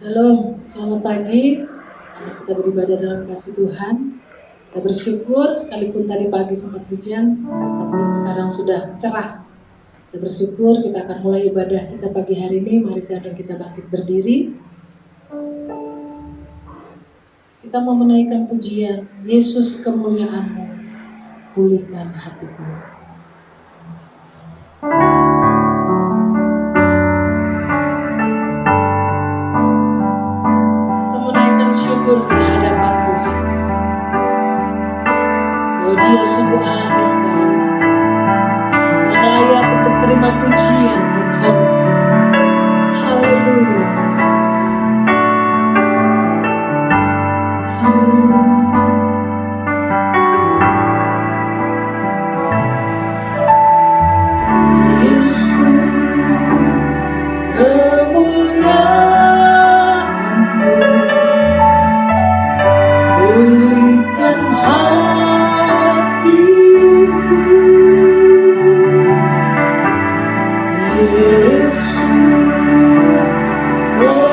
Shalom, selamat pagi. Kita beribadah dalam kasih Tuhan. Kita bersyukur sekalipun tadi pagi sempat hujan, tapi sekarang sudah cerah. Kita bersyukur kita akan mulai ibadah kita pagi hari ini. Mari saudara kita bangkit berdiri. Kita mau menaikkan pujian, Yesus kemuliaan-Mu, pulihkan hatiku. Syukur di hadapan Tuhan bahwa Dia sungguh Allah yang baik, yang layak untuk terima pujian dan hormat. Haleluya. Yesus kemuliaan, pulihkan hatiku. Yesus kemuliaan,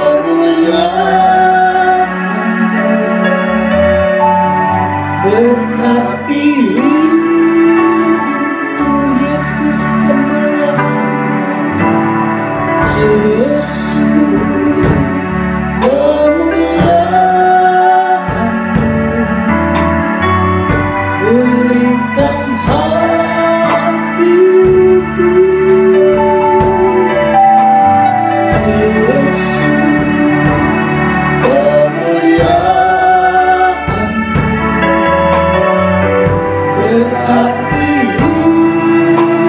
berkati hidupku. Yesus kemuliaan, Yesus pulihkan hatiku. Yesus kemuliaan, berkati hidupku.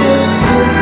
Yesus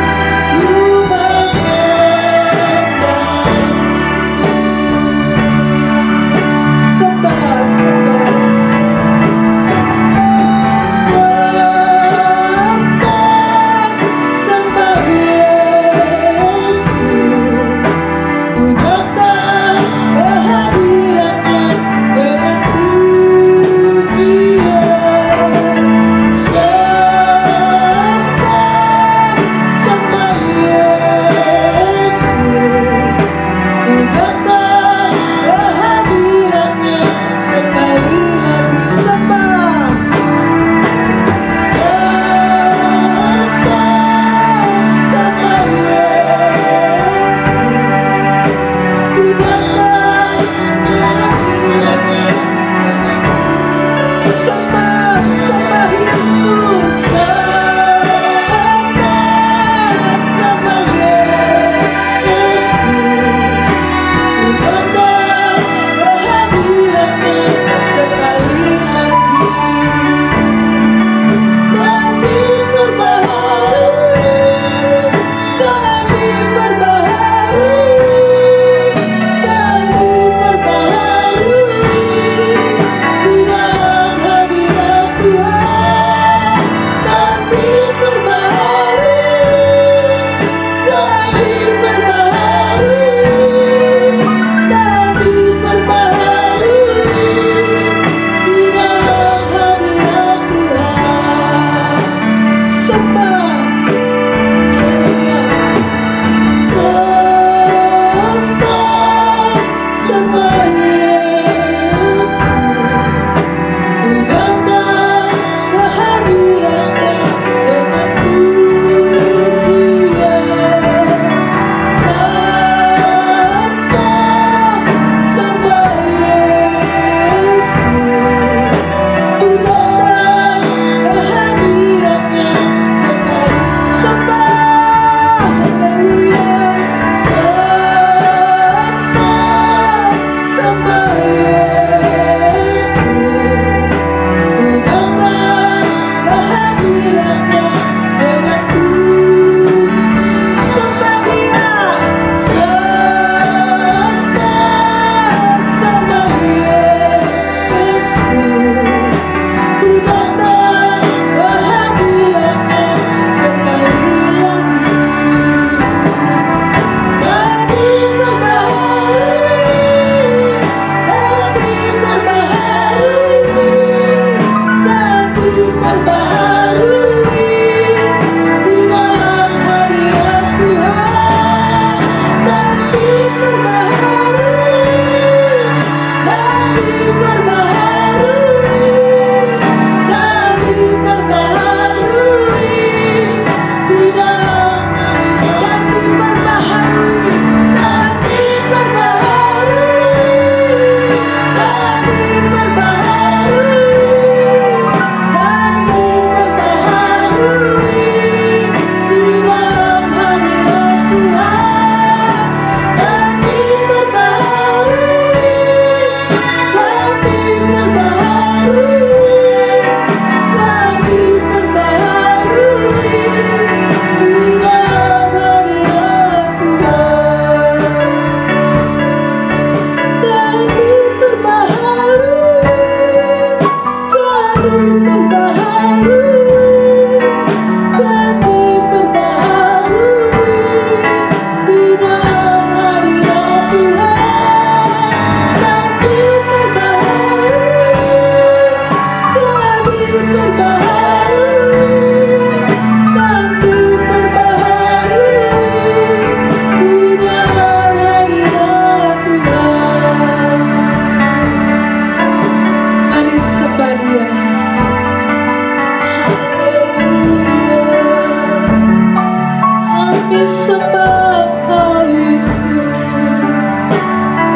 kami sembah Kau Yesus.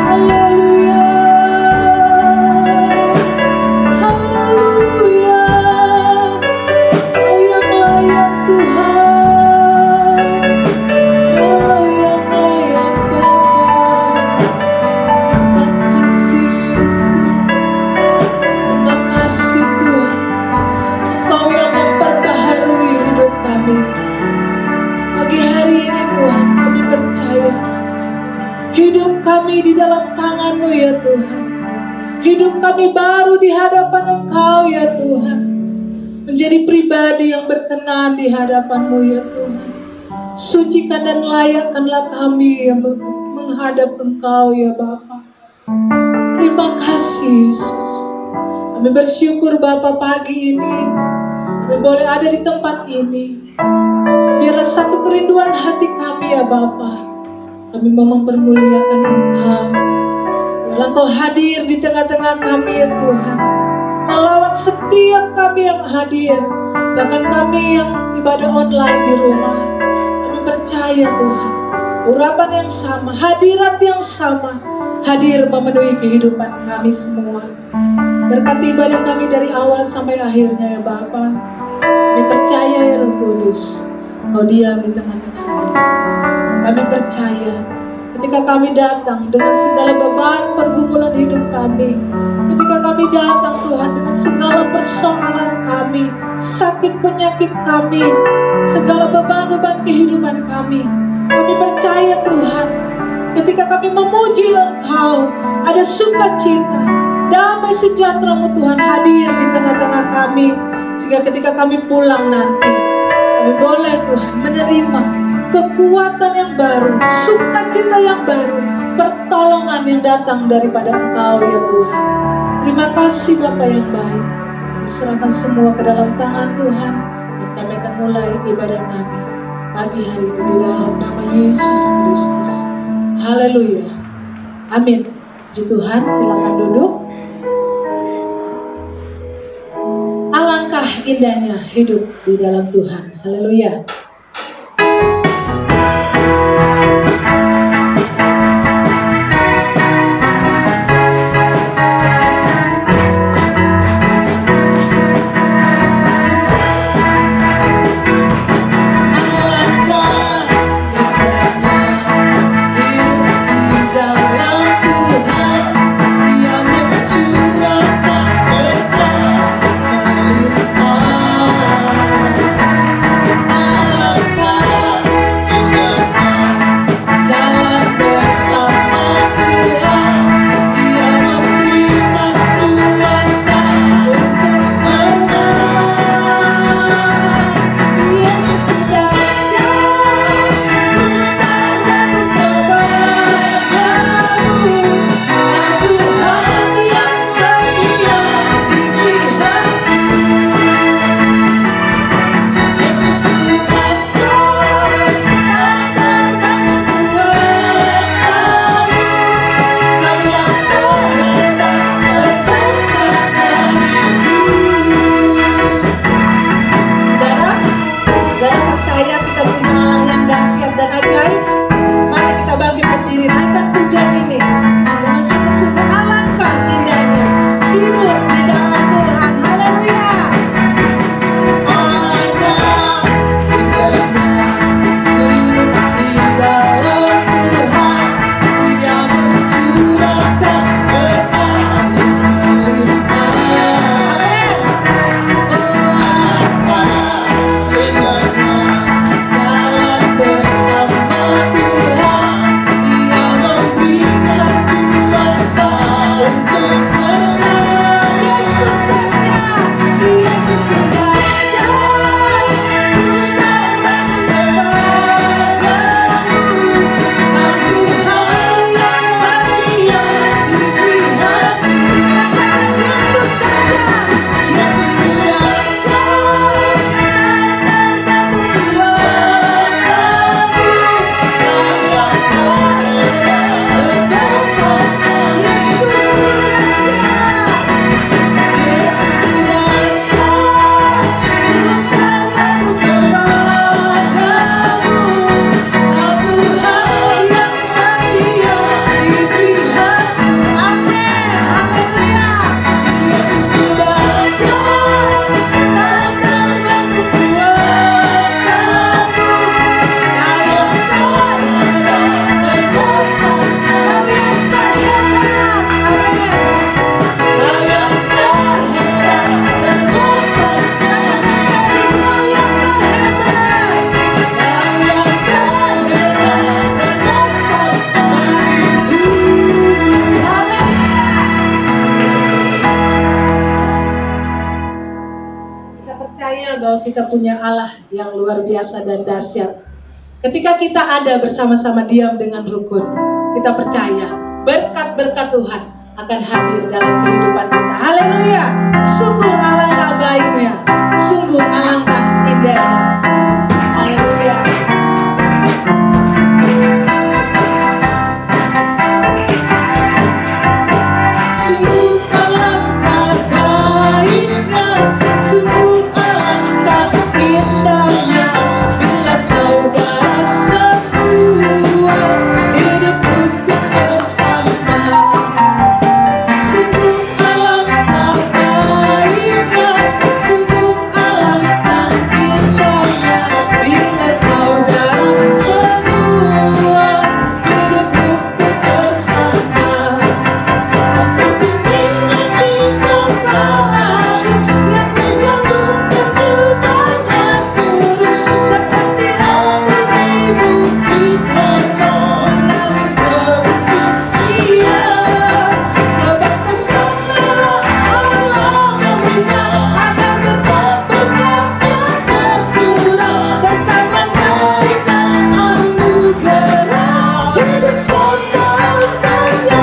Haleluya, haleluya, Kau yang layak Tuhan, Kau yang layak Bapa. Terima kasih Yesus, terima kasih Tuhan, Engkau yang memperbaharui hidup kami. Pagi hari ini Tuhan, kami percaya hidup kami di dalam tangan-Mu ya Tuhan. Hidup kami baru di hadapan Engkau ya Tuhan, menjadi pribadi yang berkenan di hadapan-Mu ya Tuhan. Sucikan dan layakkanlah kami yang menghadap Engkau ya Bapa. Terima kasih Yesus. Kami bersyukur Bapa pagi ini kami boleh ada di tempat ini. Biarlah satu kerinduan hati kami ya Bapa, kami mau mempermuliakan Engkau. Biarlah Engkau hadir di tengah-tengah kami ya Tuhan, melawat setiap kami yang hadir, bahkan kami yang ibadah online di rumah. Kami percaya Tuhan, urapan yang sama, hadirat yang sama hadir memenuhi kehidupan kami semua. Berkati ibadah kami dari awal sampai akhirnya ya Bapa. Kami percaya ya Roh Kudus, Kau diam di tengah-tengah kami. Kami percaya ketika kami datang dengan segala beban pergumulan hidup kami, ketika kami datang Tuhan dengan segala persoalan kami, sakit penyakit kami, segala beban-beban kehidupan kami percaya Tuhan, ketika kami memuji Engkau, ada sukacita, damai sejahtera-Mu Tuhan hadir di tengah-tengah kami, sehingga ketika kami pulang nanti, kami boleh Tuhan menerima kekuatan yang baru, sukacita yang baru, pertolongan yang datang daripada Engkau ya Tuhan. Terima kasih Bapa yang baik. Diserahkan semua ke dalam tangan Tuhan, dan kami akan mulai ibadah kami pagi hari ini di dalam nama Yesus Kristus. Haleluya. Amin. Puji Tuhan, silakan duduk. Alangkah indahnya hidup di dalam Tuhan. Haleluya. kita punya Allah yang luar biasa dan dahsyat. Ketika kita ada bersama-sama diam dengan rukun, kita percaya berkat-berkat Tuhan akan hadir dalam kehidupan kita. Haleluya! Sungguh alangkah baiknya, sungguh alangkah indahnya. Haleluya! Sungguh alangkah baiknya, sungguh alangkah indahnya, bila saudara semua hidup rukun bersama. Sungguh alangkah baiknya, sungguh alangkah indahnya, bila saudara semua hidup rukun bersama. Seperti minyak di kepala yang terjatuh dan jubahnya turun, seperti api di bukit Hermon mengalir ke bukit Sion. Sebab keselamatan Allah meminta agar berkat-berkat yang tercurah, serta memberikan anugerah hidup selamanya.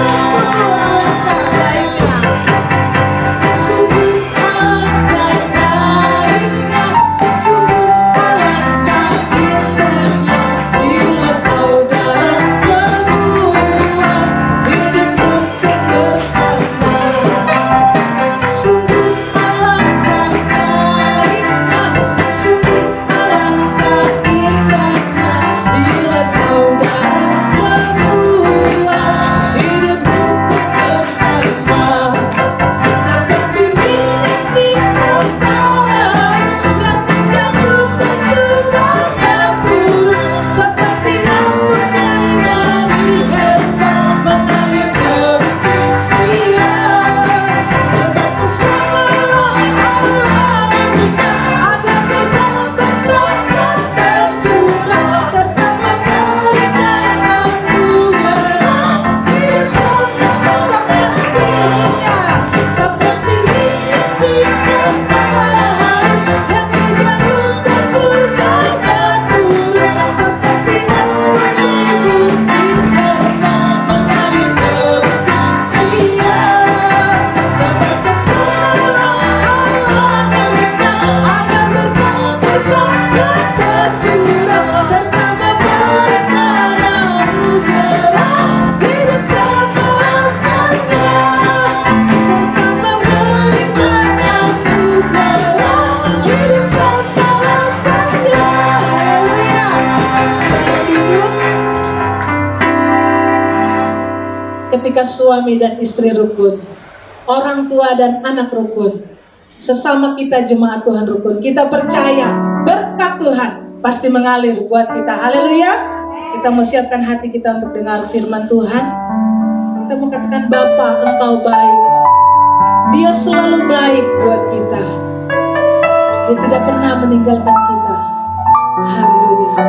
Sungguh alangkah baiknya, sungguh alangkah indahnya, bila saudara semua hidup rukun bersama. Sungguh alangkah baiknya, sungguh alangkah indahnya, bila saudara semua hidup rukun bersama. Seperti minyak di kepala yang terjatuh dan jubahnya turun, seperti embun dari Hermon mengalir ke bukit Sion. Sebab keselamatan Allah meminta agar berkat-berkat yang tercurah, serta memberikan anugerah hidup selamanya. Seperti minyak di kepala yang terjatuh dan jubahnya turun, seperti embun di bukit Hermon mengalir ke bukit Sion. Sebab keselamatan Allah meminta agar berkat-berkat yang tercurah, serta memberikan anugerah hidup selamanya. Serta memberikan anugerah hidup selamanya. Haleluya. Jangan bingung ketika suami dan istri rukun, orang tua dan anak rukun, sesama kita jemaat Tuhan rukun, kita percaya berkat Tuhan pasti mengalir buat kita. Haleluya. Kita mau siapkan hati kita untuk dengar firman Tuhan. Kita mau katakan, Bapa, Engkau baik. Dia selalu baik buat kita. Dia tidak pernah meninggalkan kita. Haleluya.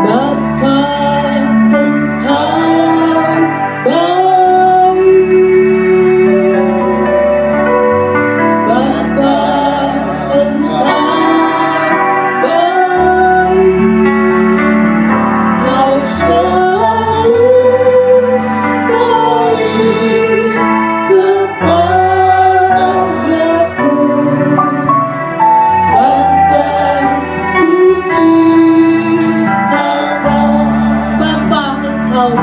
Bapa, Engkau baik. Bapa, Engkau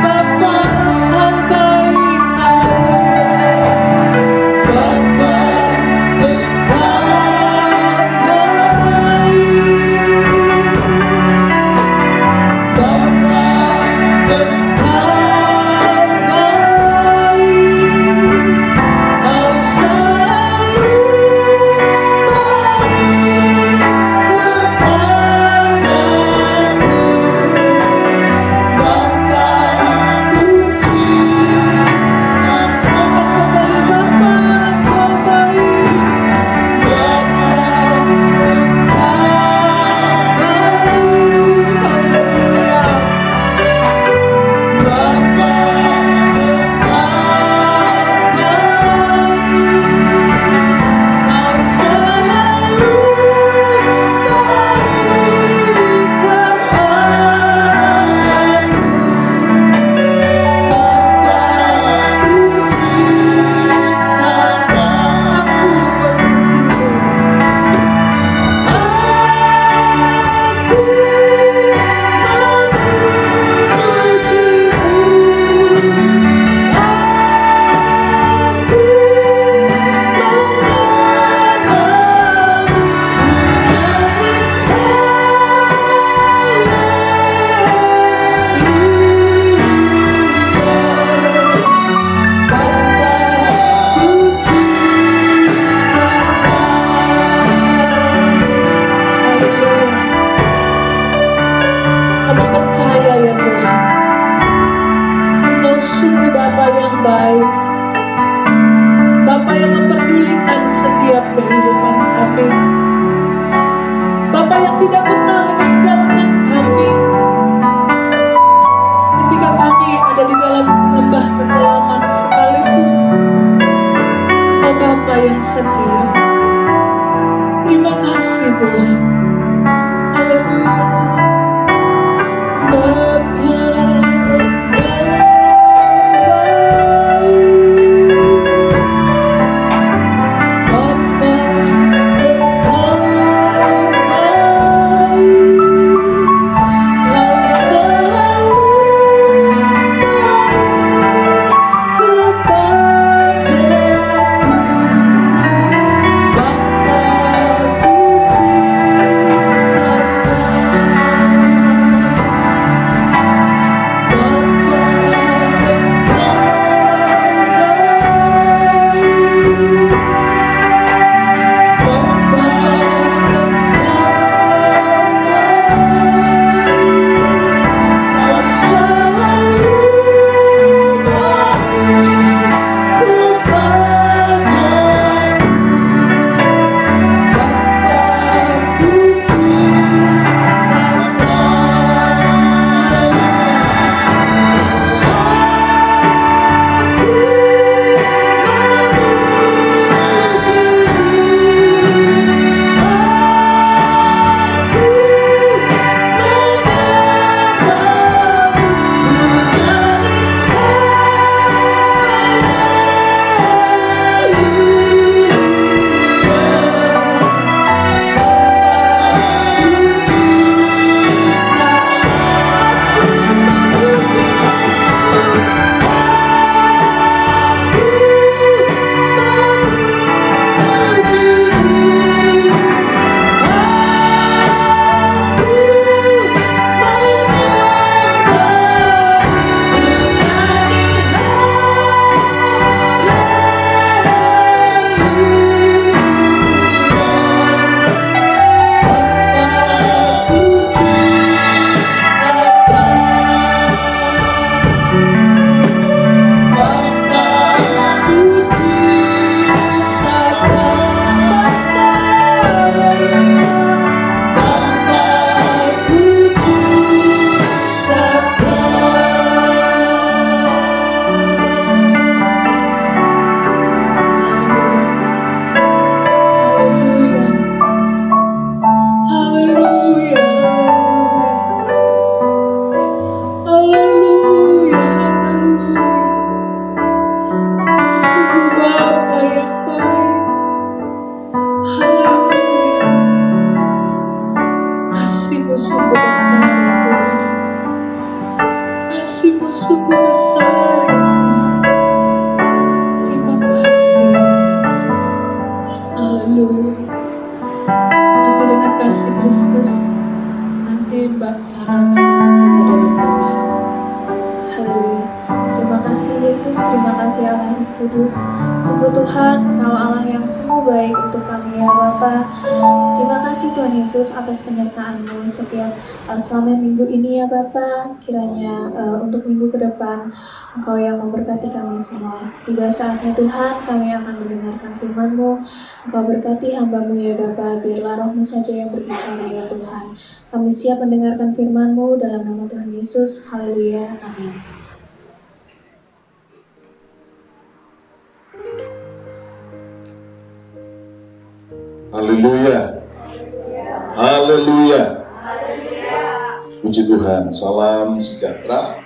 Bapa Sungguh Bapa yang baik, Bapa yang memperdulikan setiap kehidupan kami, Bapa yang tidak pernah meninggalkan kami ketika kami ada di dalam lembah kekelaman sekalipun. Oh Bapa yang setia, terima kasih Tuhan. Haleluya. Bapa Kudus. Sungguh Tuhan, Engkau Allah yang sungguh baik untuk kami ya Bapa. Terima kasih Tuhan Yesus atas penyertaan-Mu setiap selama minggu ini ya Bapa. Kiranya untuk minggu ke depan Engkau yang memberkati kami semua. Tiba saatnya Tuhan, kami akan mendengarkan firman-Mu. Engkau berkati hamba-Mu ya Bapa, biarlah Roh-Mu saja yang berbicara ya Tuhan. Kami siap mendengarkan firman-Mu dalam nama Tuhan Yesus. Haleluya. Amin. Haleluya. Haleluya. Puji Tuhan. Salam sejahtera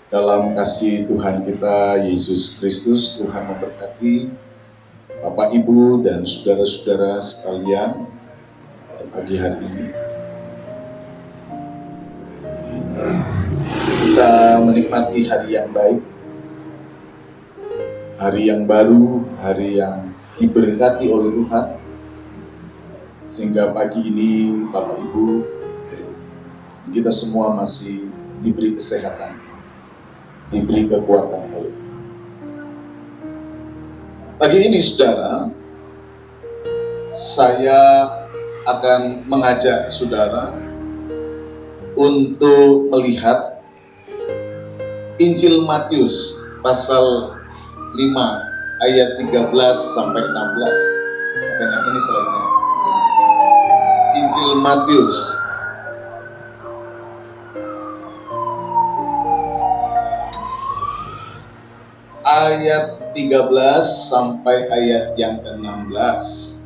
dalam kasih Tuhan kita Yesus Kristus. Tuhan memberkati Bapak, Ibu, dan saudara-saudara sekalian pagi hari ini. Kita menikmati hari yang baik, hari yang baru, hari yang diberkati oleh Tuhan, sehingga pagi ini Bapak Ibu, kita semua masih diberi kesehatan, diberi kekuatan oleh Tuhan. Pagi ini saudara, saya akan mengajak saudara untuk melihat Injil Matius pasal 5 ayat 13 sampai 16. Makanya ini slide-nya. Injil Matius ayat 13 sampai ayat yang ke-16.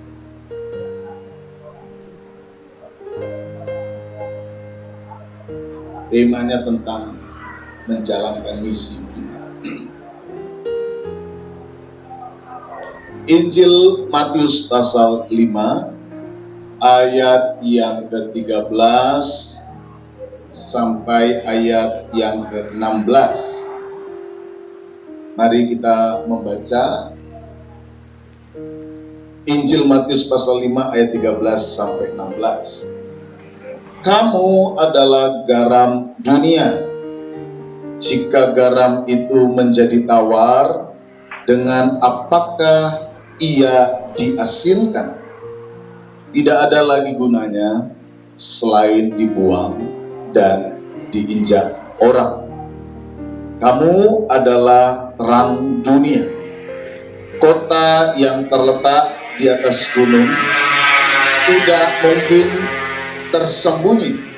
Temanya tentang menjalankan misi kita. Injil Matius pasal 5 ayat yang ke-13 sampai ayat yang ke-16. Mari kita membaca Injil Matius pasal 5 ayat 13 sampai 16. Kamu adalah garam dunia. Jika garam itu menjadi tawar, dengan apakah ia diasinkan? Tidak ada lagi gunanya selain dibuang dan diinjak orang. Kamu adalah terang dunia. Kota yang terletak di atas gunung tidak mungkin tersembunyi.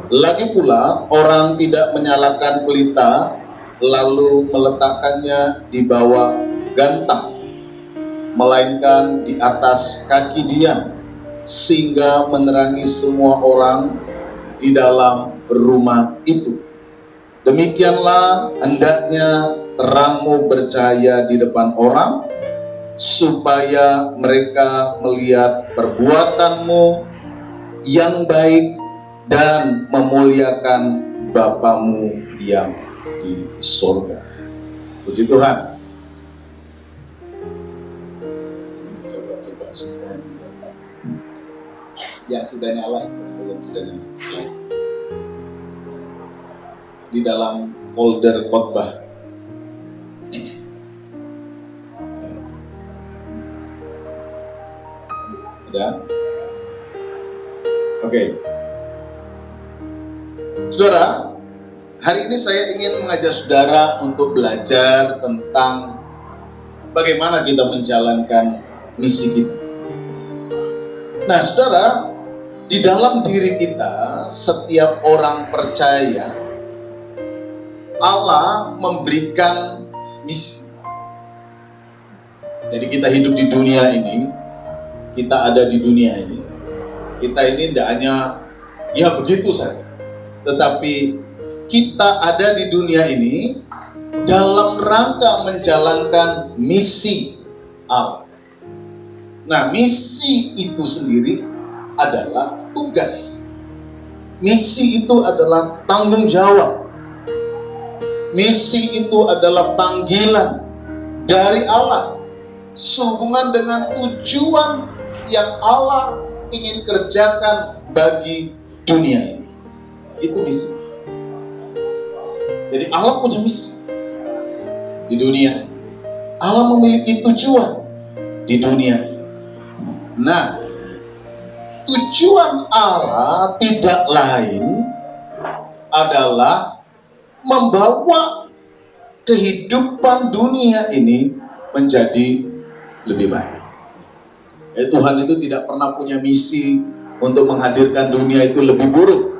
Lagi pula, orang tidak menyalakan pelita lalu meletakkannya di bawah gantang, melainkan di atas kaki dia, sehingga menerangi semua orang di dalam rumah itu. Demikianlah hendaknya terangmu bercahaya di depan orang, supaya mereka melihat perbuatanmu yang baik dan memuliakan Bapamu yang di surga. Puji Tuhan. Coba semua yang sudah nyala, yang sudah nyala di dalam folder khotbah. Udah? Oke. Saudara, hari ini saya ingin mengajak saudara untuk belajar tentang bagaimana kita menjalankan misi kita. Nah, saudara, di dalam diri kita, setiap orang percaya, Allah memberikan misi. Jadi kita hidup di dunia ini, kita ada di dunia ini. Kita ini tidak hanya ya begitu saja, tetapi kita ada di dunia ini dalam rangka menjalankan misi Allah. Nah, misi itu sendiri adalah tugas. Misi itu adalah tanggung jawab. Misi itu adalah panggilan dari Allah sehubungan dengan tujuan yang Allah ingin kerjakan bagi dunia ini. Itu misi. Jadi Allah punya misi di dunia. Allah memiliki tujuan di dunia. Nah, tujuan Allah tidak lain adalah membawa kehidupan dunia ini menjadi lebih baik. Tuhan itu tidak pernah punya misi untuk menghadirkan dunia itu lebih buruk.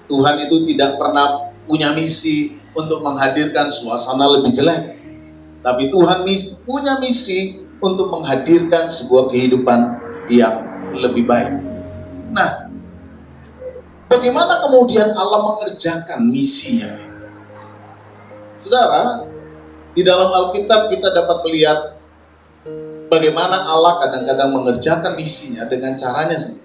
Tuhan itu tidak pernah punya misi untuk menghadirkan suasana lebih jelek. Tapi Tuhan punya misi untuk menghadirkan sebuah kehidupan yang lebih baik. Nah, bagaimana kemudian Allah mengerjakan misinya? Saudara, di dalam Alkitab kita dapat melihat bagaimana Allah kadang-kadang mengerjakan misinya dengan caranya sendiri.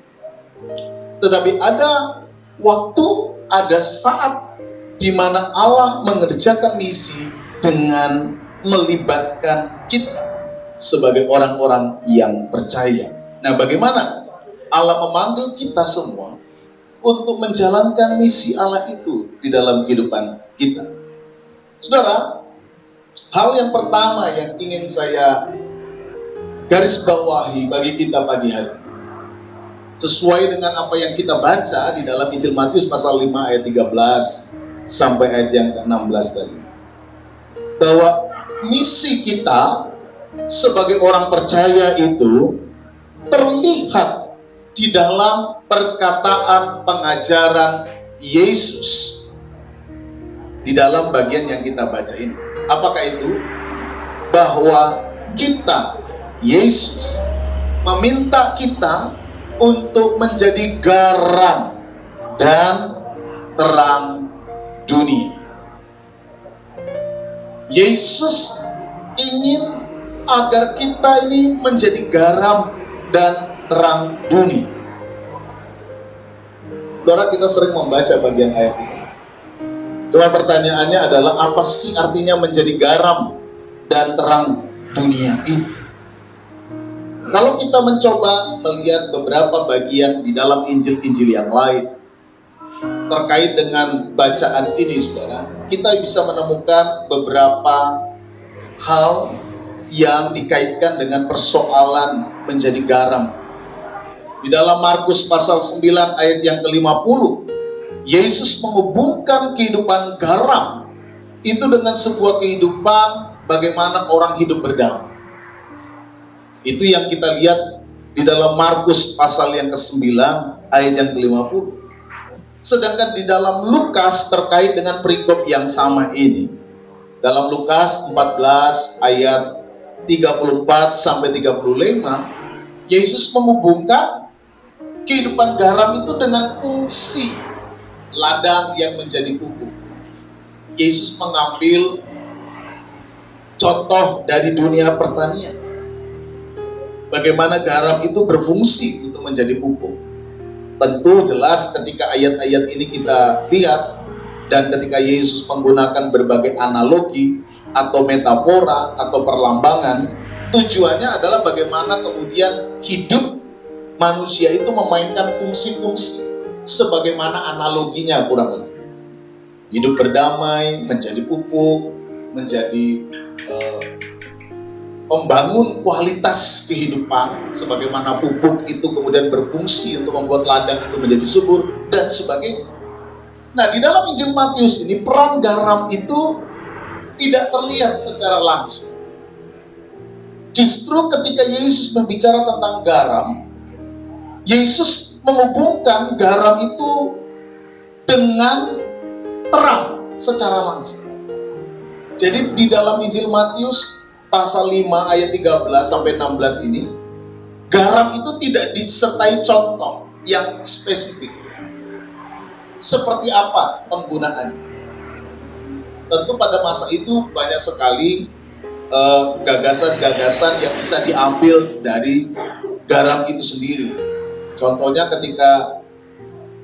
Tetapi ada waktu, ada saat di mana Allah mengerjakan misi dengan melibatkan kita sebagai orang-orang yang percaya. Nah, bagaimana Allah memanggil kita semua untuk menjalankan misi Allah itu di dalam kehidupan kita? Saudara, hal yang pertama yang ingin saya garis bawahi bagi kita pagi hari, sesuai dengan apa yang kita baca di dalam Injil Matius pasal 5 ayat 13 sampai ayat yang ke-16 tadi. Bahwa misi kita sebagai orang percaya itu terlihat di dalam perkataan pengajaran Yesus di dalam bagian yang kita baca ini. Apakah itu? Bahwa kita, Yesus meminta kita untuk menjadi garam dan terang dunia. Yesus ingin agar kita ini menjadi garam dan terang dunia. Saudara, kita sering membaca bagian ayat ini. Cuma pertanyaannya adalah, apa sih artinya menjadi garam dan terang dunia itu? Kalau kita mencoba melihat beberapa bagian di dalam Injil-Injil yang lain terkait dengan bacaan ini, saudara, kita bisa menemukan beberapa hal yang dikaitkan dengan persoalan menjadi garam. Di dalam Markus pasal 9 ayat yang ke-50, Yesus menghubungkan kehidupan garam itu dengan sebuah kehidupan bagaimana orang hidup berdamai. Itu yang kita lihat di dalam Markus pasal yang ke-9 ayat yang ke-50. Sedangkan di dalam Lukas terkait dengan perikop yang sama ini, dalam Lukas 14 ayat 34 sampai 35, Yesus menghubungkan kehidupan garam itu dengan fungsi ladang yang menjadi pupuk. Yesus mengambil contoh dari dunia pertanian. Bagaimana garam itu berfungsi untuk menjadi pupuk. Tentu jelas ketika ayat-ayat ini kita lihat, dan ketika Yesus menggunakan berbagai analogi atau metafora atau perlambangan, tujuannya adalah bagaimana kemudian hidup manusia itu memainkan fungsi-fungsi sebagaimana analoginya kurang lebih. Hidup berdamai, menjadi pupuk, menjadi membangun kualitas kehidupan, sebagaimana pupuk itu kemudian berfungsi untuk membuat ladang itu menjadi subur, dan sebagainya. Nah, di dalam Injil Matius ini, peran garam itu tidak terlihat secara langsung. Justru ketika Yesus berbicara tentang garam, Yesus menghubungkan garam itu dengan terang secara langsung. Jadi di dalam Injil Matius pasal 5 ayat 13 sampai 16 ini, garam itu tidak disertai contoh yang spesifik. Seperti apa penggunaannya? Tentu pada masa itu banyak sekali gagasan-gagasan yang bisa diambil dari garam itu sendiri. Contohnya ketika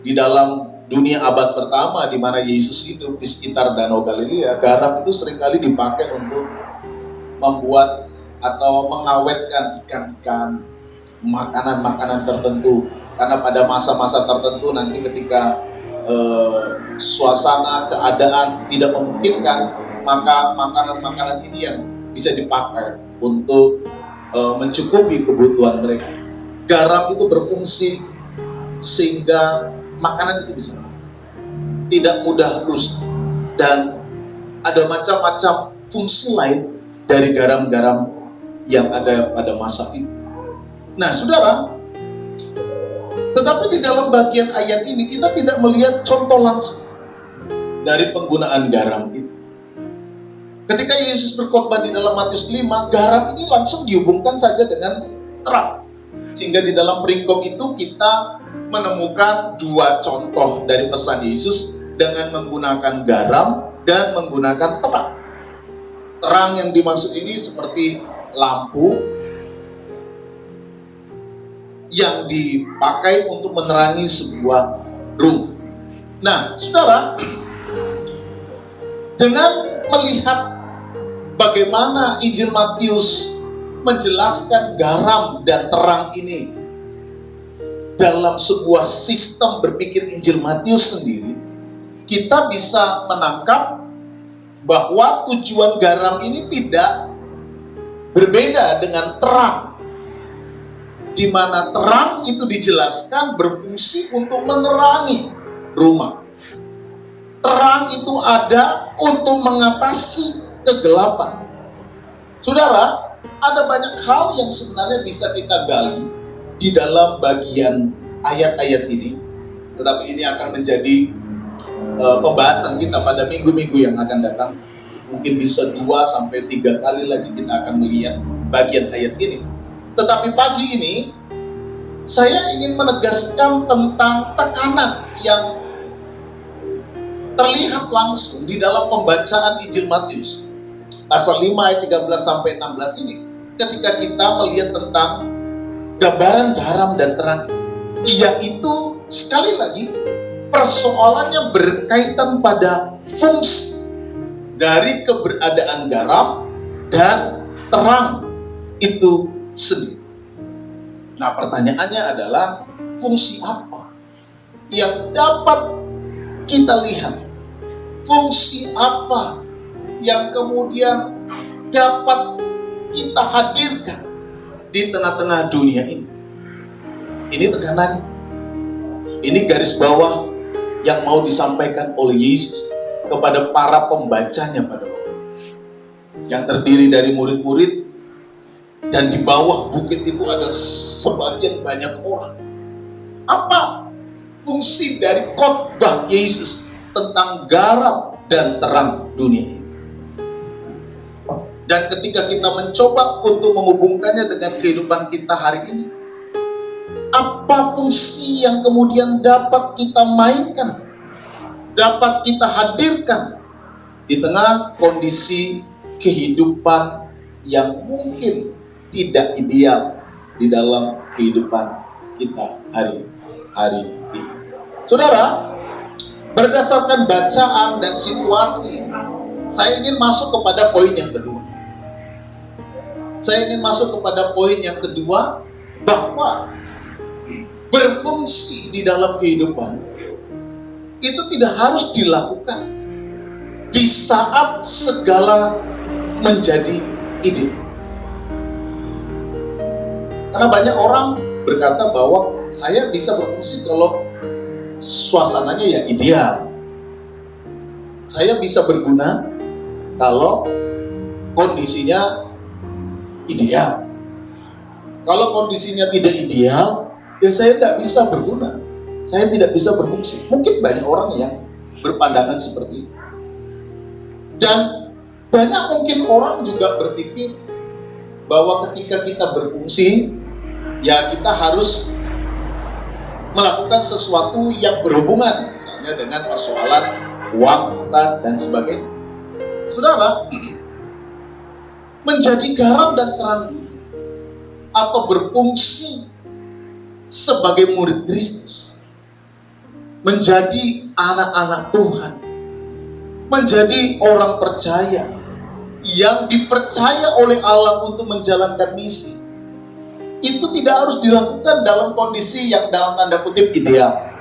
di dalam dunia abad pertama di mana Yesus hidup di sekitar Danau Galilea, garam itu seringkali dipakai untuk membuat atau mengawetkan ikan-ikan, makanan-makanan tertentu. Karena pada masa-masa tertentu nanti ketika suasana keadaan tidak memungkinkan, maka makanan-makanan ini yang bisa dipakai untuk mencukupi kebutuhan mereka. Garam itu berfungsi sehingga makanan itu bisa tidak mudah rusak, dan ada macam-macam fungsi lain dari garam-garam yang ada pada masa itu. Nah, saudara, tetapi di dalam bagian ayat ini kita tidak melihat contoh langsung dari penggunaan garam itu. Ketika Yesus berkhotbah di dalam Matius 5, garam ini langsung dihubungkan saja dengan terang. Sehingga di dalam perikop itu kita menemukan dua contoh dari pesan Yesus dengan menggunakan garam dan menggunakan terang. Terang yang dimaksud ini seperti lampu yang dipakai untuk menerangi sebuah rumah. Nah, saudara, dengan melihat bagaimana Injil Matius menjelaskan garam dan terang ini dalam sebuah sistem berpikir Injil Matius sendiri, kita bisa menangkap bahwa tujuan garam ini tidak berbeda dengan terang, di mana terang itu dijelaskan berfungsi untuk menerangi rumah. Terang itu ada untuk mengatasi kegelapan. Saudara, ada banyak hal yang sebenarnya bisa kita gali di dalam bagian ayat-ayat ini. Tetapi ini akan menjadi pembahasan kita pada minggu-minggu yang akan datang. Mungkin bisa 2-3 kali lagi kita akan melihat bagian ayat ini. Tetapi pagi ini saya ingin menegaskan tentang tekanan yang terlihat langsung di dalam pembacaan Injil Matius pasal 5 ayat 13-16 ini, ketika kita melihat tentang gambaran garam dan terang, yaitu sekali lagi persoalannya berkaitan pada fungsi dari keberadaan garam dan terang itu sendiri. Nah, pertanyaannya adalah fungsi apa yang dapat kita lihat? Fungsi apa yang kemudian dapat kita hadirkan di tengah-tengah dunia ini? Ini tekanannya. Ini garis bawah yang mau disampaikan oleh Yesus kepada para pembacanya pada waktu itu, yang terdiri dari murid-murid, dan di bawah bukit itu ada sebagian banyak orang. Apa fungsi dari khotbah Yesus tentang garam dan terang dunia ini? Dan ketika kita mencoba untuk menghubungkannya dengan kehidupan kita hari ini, apa fungsi yang kemudian dapat kita mainkan, dapat kita hadirkan di tengah kondisi kehidupan yang mungkin tidak ideal di dalam kehidupan kita hari ini. Saudara, berdasarkan bacaan dan situasi, saya ingin masuk kepada poin yang kedua. Saya ingin masuk kepada poin yang kedua, bahwa berfungsi di dalam kehidupan itu tidak harus dilakukan di saat segala menjadi ideal. Karena banyak orang berkata bahwa saya bisa berfungsi kalau suasananya ya ideal. Saya bisa berguna kalau kondisinya ideal. Kalau kondisinya tidak ideal, ya saya tidak bisa berguna. Saya tidak bisa berfungsi. Mungkin banyak orang yang berpandangan seperti itu. Dan banyak mungkin orang juga berpikir bahwa ketika kita berfungsi, ya kita harus melakukan sesuatu yang berhubungan, misalnya dengan persoalan uang, harta, dan sebagainya. Saudara, menjadi garam dan terang atau berfungsi sebagai murid Kristus, menjadi anak-anak Tuhan, menjadi orang percaya yang dipercaya oleh Allah untuk menjalankan misi, itu tidak harus dilakukan dalam kondisi yang dalam tanda kutip ideal.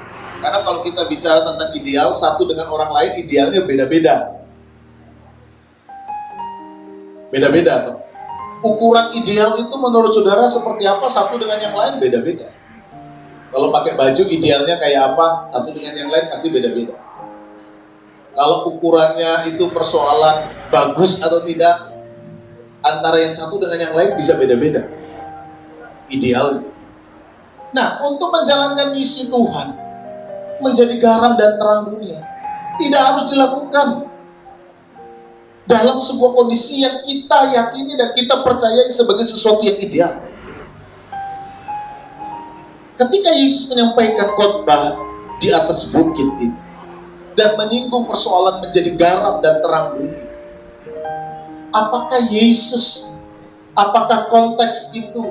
Karena kalau kita bicara tentang ideal, satu dengan orang lain idealnya beda-beda. Beda-beda toh. Ukuran ideal itu menurut saudara seperti apa, satu dengan yang lain beda-beda. Kalau pakai baju idealnya kayak apa, satu dengan yang lain pasti beda-beda. Kalau ukurannya itu persoalan bagus atau tidak, antara yang satu dengan yang lain bisa beda-beda idealnya. Nah, untuk menjalankan misi Tuhan, menjadi garam dan terang dunia, tidak harus dilakukan dalam sebuah kondisi yang kita yakini dan kita percayai sebagai sesuatu yang ideal. Ketika Yesus menyampaikan khotbah di atas bukit itu dan menyinggung persoalan menjadi garam dan terang dunia, apakah apakah konteks itu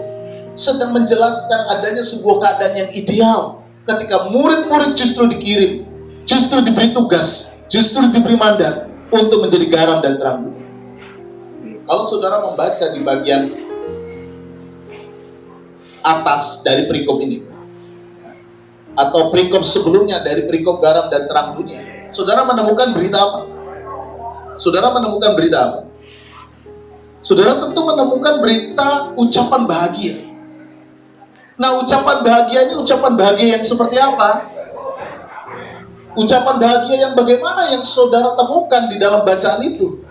sedang menjelaskan adanya sebuah keadaan yang ideal ketika murid-murid justru dikirim, justru diberi tugas, justru diberi mandat untuk menjadi garam dan terang dunia? Kalau saudara membaca di bagian atas dari perikop ini, atau perikop sebelumnya dari perikop garam dan terang dunia, saudara menemukan berita apa? Saudara menemukan berita apa? Saudara tentu menemukan berita ucapan bahagia. Nah, ucapan bahagia ini ucapan bahagia yang seperti apa? Ucapan bahagia yang bagaimana yang saudara temukan di dalam bacaan itu?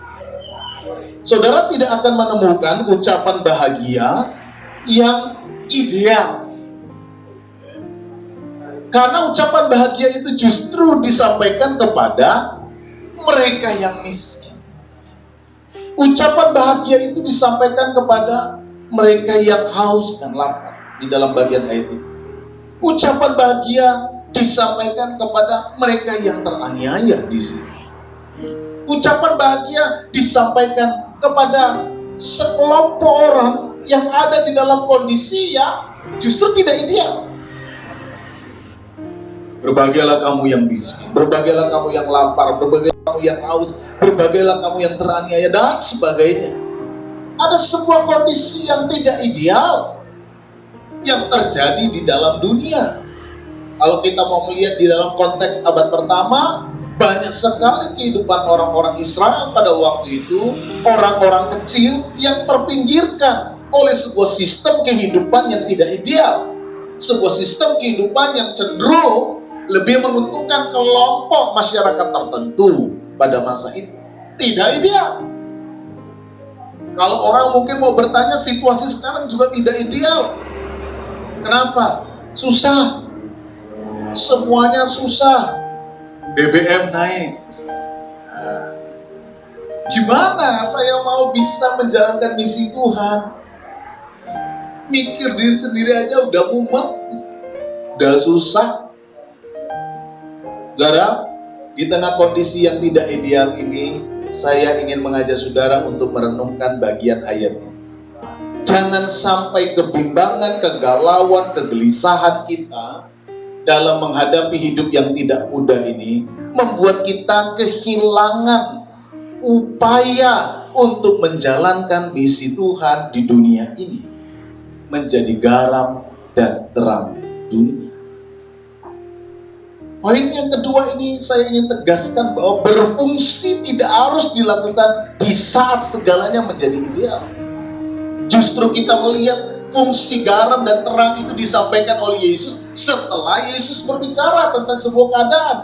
Saudara tidak akan menemukan ucapan bahagia yang ideal. Karena ucapan bahagia itu justru disampaikan kepada mereka yang miskin. Ucapan bahagia itu disampaikan kepada mereka yang haus dan lapar di dalam bagian ayat itu. Ucapan bahagia disampaikan kepada mereka yang teraniaya di sini. Ucapan bahagia disampaikan kepada sekelompok orang yang ada di dalam kondisi yang justru tidak ideal. Berbahagialah kamu yang miskin, berbahagialah kamu yang lapar, berbahagialah kamu yang haus, berbahagialah kamu yang teraniaya, dan sebagainya. Ada sebuah kondisi yang tidak ideal yang terjadi di dalam dunia. Kalau kita mau melihat di dalam konteks abad pertama, banyak sekali kehidupan orang-orang Israel pada waktu itu, orang-orang kecil yang terpinggirkan oleh sebuah sistem kehidupan yang tidak ideal. Sebuah sistem kehidupan yang cenderung lebih menguntungkan kelompok masyarakat tertentu pada masa itu. Tidak ideal. Kalau orang mungkin mau bertanya, situasi sekarang juga tidak ideal. Kenapa? Susah. Semuanya susah. BBM naik. Nah, gimana saya mau bisa menjalankan misi Tuhan? Mikir diri sendiri aja udah mumet, udah susah. Saudara, di tengah kondisi yang tidak ideal ini, saya ingin mengajak saudara untuk merenungkan bagian ayat ini. Jangan sampai kebimbangan, kegalauan, kegelisahan kita dalam menghadapi hidup yang tidak mudah ini membuat kita kehilangan upaya untuk menjalankan misi Tuhan di dunia ini, menjadi garam dan terang dunia. Poin yang kedua ini saya ingin tegaskan bahwa berfungsi tidak harus dilakukan di saat segalanya menjadi ideal. Justru kita melihat fungsi garam dan terang itu disampaikan oleh Yesus setelah Yesus berbicara tentang sebuah keadaan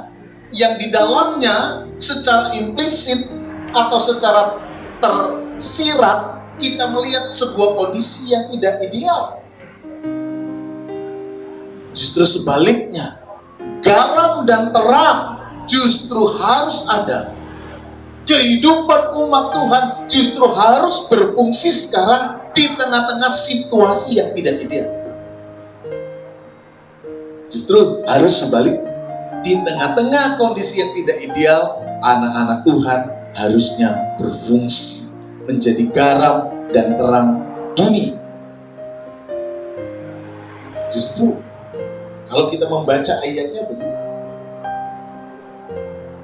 yang di dalamnya secara implisit atau secara tersirat kita melihat sebuah kondisi yang tidak ideal. Justru sebaliknya, garam dan terang justru harus ada. Kehidupan umat Tuhan justru harus berfungsi sekarang di tengah-tengah situasi yang tidak ideal. Justru harus sebaliknya. Di tengah-tengah kondisi yang tidak ideal, anak-anak Tuhan harusnya berfungsi menjadi garam dan terang dunia. Justru kalau kita membaca ayatnya begitu.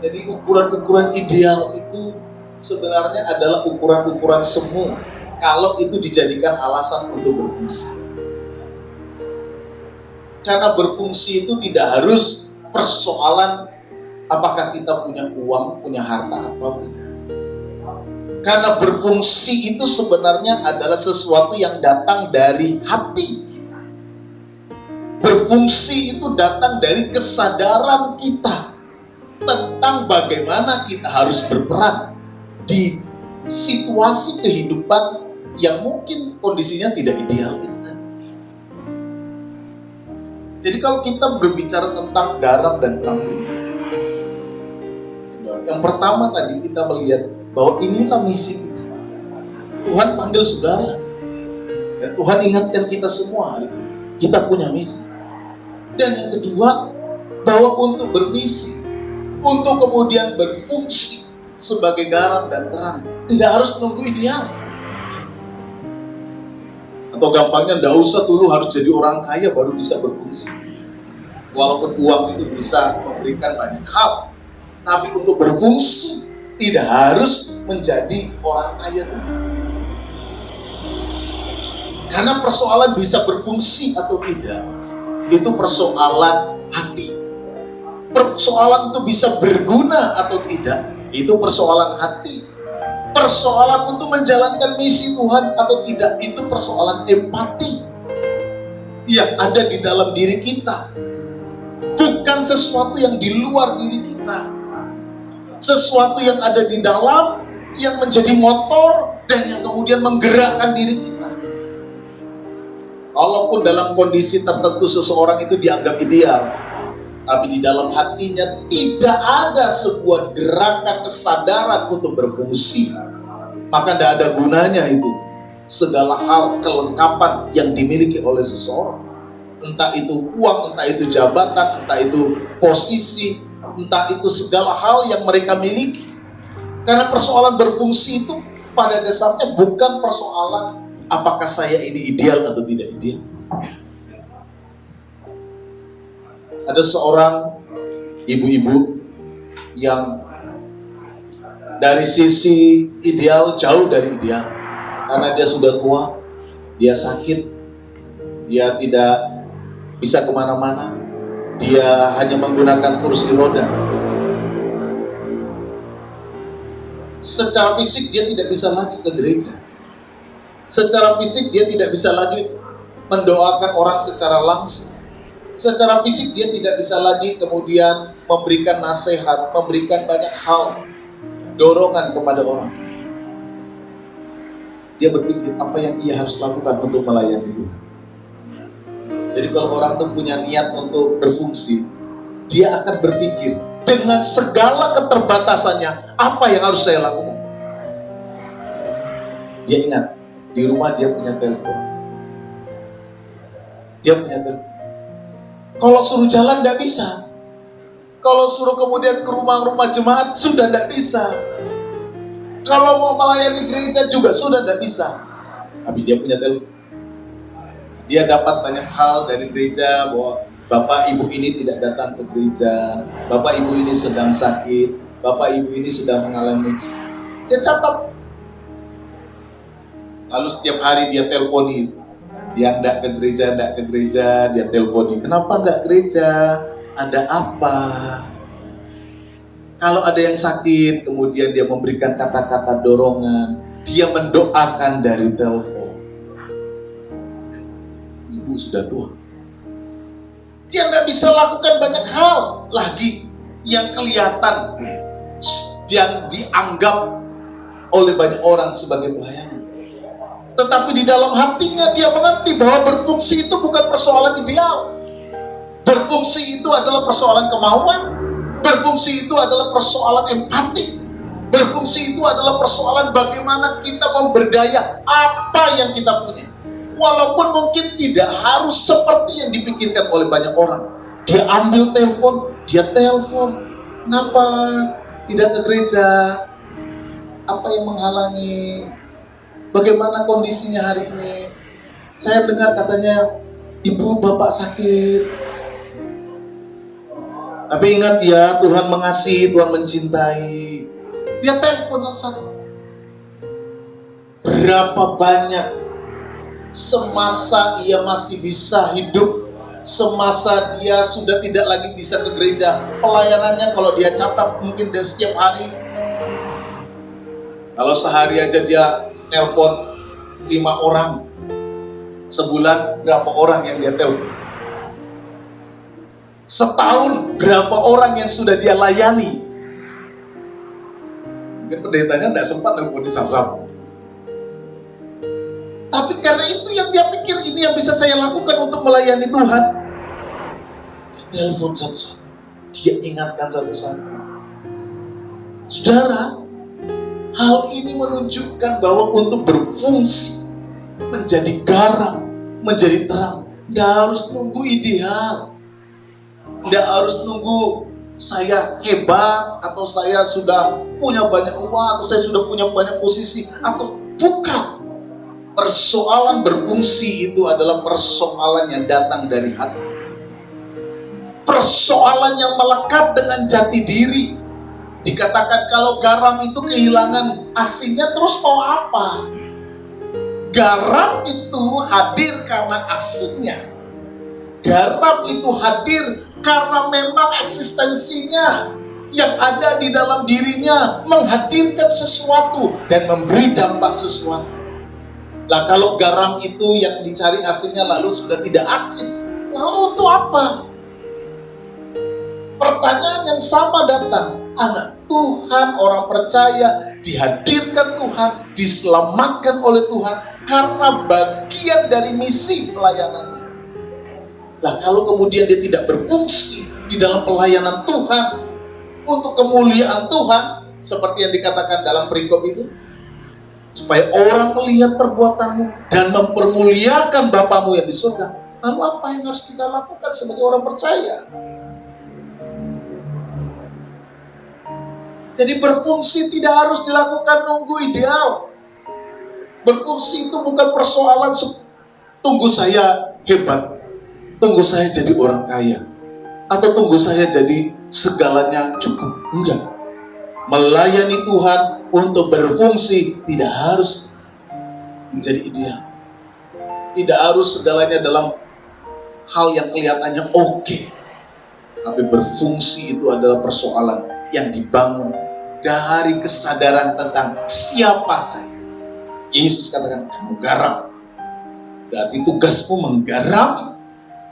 Jadi ukuran-ukuran ideal itu sebenarnya adalah ukuran-ukuran semu kalau itu dijadikan alasan untuk berfungsi. Karena berfungsi itu tidak harus persoalan apakah kita punya uang, punya harta atau tidak. Karena berfungsi itu sebenarnya adalah sesuatu yang datang dari hati. Berfungsi itu datang dari kesadaran kita tentang bagaimana kita harus berperan di situasi kehidupan yang mungkin kondisinya tidak ideal itu kan. Jadi kalau kita berbicara tentang garam dan terang dunia, yang pertama tadi kita melihat bahwa inilah misi kita. Tuhan panggil saudara dan Tuhan ingatkan kita semua hari ini, kita punya misi. Dan yang kedua, bahwa untuk bermisi, untuk kemudian berfungsi sebagai garam dan terang, tidak harus menunggu ideal. Atau gampangnya, tidak usah dulu harus jadi orang kaya baru bisa berfungsi. Walaupun uang itu bisa memberikan banyak hal, tapi untuk berfungsi tidak harus menjadi orang kaya dulu. Karena persoalan bisa berfungsi atau tidak, itu persoalan hati. Persoalan itu bisa berguna atau tidak, itu persoalan hati. Persoalan untuk menjalankan misi Tuhan atau tidak, itu persoalan empati yang ada di dalam diri kita. Bukan bukan sesuatu yang di luar diri kita. Sesuatu yang ada di dalam, yang menjadi motor, dan yang kemudian menggerakkan diri kita. Walaupun dalam kondisi tertentu seseorang itu dianggap ideal, tapi di dalam hatinya tidak ada sebuah gerakan kesadaran untuk berfungsi, maka tidak ada gunanya itu segala hal kelengkapan yang dimiliki oleh seseorang. Entah itu uang, entah itu jabatan, entah itu posisi, entah itu segala hal yang mereka miliki. Karena persoalan berfungsi itu pada dasarnya bukan persoalan apakah saya ini ideal atau tidak ideal. Ada seorang ibu-ibu yang dari sisi ideal jauh dari ideal. Karena dia sudah tua, dia sakit, dia tidak bisa kemana-mana, dia hanya menggunakan kursi roda. Secara fisik dia tidak bisa lagi ke gereja. Secara fisik dia tidak bisa lagi mendoakan orang secara langsung. Secara fisik dia tidak bisa lagi kemudian memberikan nasihat, memberikan banyak hal, dorongan kepada orang. Dia berpikir apa yang ia harus lakukan untuk melayani Tuhan. Jadi kalau orang itu punya niat untuk berfungsi, dia akan berpikir dengan segala keterbatasannya, apa yang harus saya lakukan? Dia ingat, di rumah dia punya telepon. Dia punya telepon. Kalau suruh jalan tidak bisa. Kalau suruh kemudian ke rumah-rumah jemaat sudah tidak bisa. Kalau mau melayani gereja juga sudah tidak bisa. Tapi dia punya telepon. Dia dapat banyak hal dari gereja, bahwa bapak ibu ini tidak datang ke gereja, bapak ibu ini sedang sakit, bapak ibu ini sedang mengalami. Dia catat. Lalu setiap hari dia telponi. Dia tidak ke gereja, dia telponi. Kenapa nggak gereja? Ada apa? Kalau ada yang sakit, kemudian dia memberikan kata-kata dorongan. Dia mendoakan dari telepon. Ibu sudah tua. Dia tidak bisa lakukan banyak hal lagi yang kelihatan, yang dianggap oleh banyak orang sebagai pelayanan. Tetapi di dalam hatinya dia mengerti bahwa berfungsi itu bukan persoalan ideal. Berfungsi itu adalah persoalan kemauan. Berfungsi itu adalah persoalan empati. Berfungsi itu adalah persoalan bagaimana kita memberdaya apa yang kita punya. Walaupun mungkin tidak harus seperti yang dipikirkan oleh banyak orang. Dia ambil telepon, dia telepon. Kenapa tidak ke gereja? Apa yang menghalangi? Bagaimana kondisinya hari ini? Saya dengar katanya ibu bapak sakit. Tapi ingat ya, Tuhan mengasihi, Tuhan mencintai. Dia telepon satu. Berapa banyak semasa ia masih bisa hidup, semasa dia sudah tidak lagi bisa ke gereja, pelayanannya kalau dia catat mungkin dia setiap hari. Kalau sehari aja dia nelpon 5 orang, sebulan berapa orang yang dia telepon? Setahun berapa orang yang sudah dia layani? Mungkin pendetanya tidak sempat nelponin satu-satu. Tapi karena itu yang dia pikir, ini yang bisa saya lakukan untuk melayani Tuhan. Dia telepon satu-satu, dia ingatkan satu-satu. Saudara, hal ini menunjukkan bahwa untuk berfungsi, menjadi garam, menjadi terang, tidak harus nunggu ideal. Tidak harus nunggu saya hebat, atau saya sudah punya banyak uang, atau saya sudah punya banyak posisi, atau bukan. Persoalan berfungsi itu adalah persoalan yang datang dari hati. Persoalan yang melekat dengan jati diri. Dikatakan kalau garam itu kehilangan asinnya, terus mau apa? Garam itu hadir karena asinnya. Garam itu hadir karena memang eksistensinya yang ada di dalam dirinya menghadirkan sesuatu dan memberi dampak sesuatu. Lah kalau garam itu yang dicari asinnya lalu sudah tidak asin, lalu untuk apa? Pertanyaan yang sama datang. Anak Tuhan, orang percaya, dihadirkan Tuhan, diselamatkan oleh Tuhan karena bagian dari misi pelayanannya. Nah, kalau kemudian dia tidak berfungsi di dalam pelayanan Tuhan untuk kemuliaan Tuhan, seperti yang dikatakan dalam perikop itu, supaya orang melihat perbuatanmu dan mempermuliakan Bapamu yang di surga. Lalu apa yang harus kita lakukan sebagai orang percaya? Jadi berfungsi tidak harus dilakukan nunggu ideal. Berfungsi itu bukan persoalan tunggu saya hebat, tunggu saya jadi orang kaya, atau tunggu saya jadi segalanya cukup. Enggak. Melayani Tuhan untuk berfungsi tidak harus menjadi ideal. Tidak harus segalanya dalam hal yang kelihatannya oke. Tapi berfungsi itu adalah persoalan yang dibangun dari kesadaran tentang siapa saya. Yesus katakan, kamu garam. Berarti tugasmu menggarami,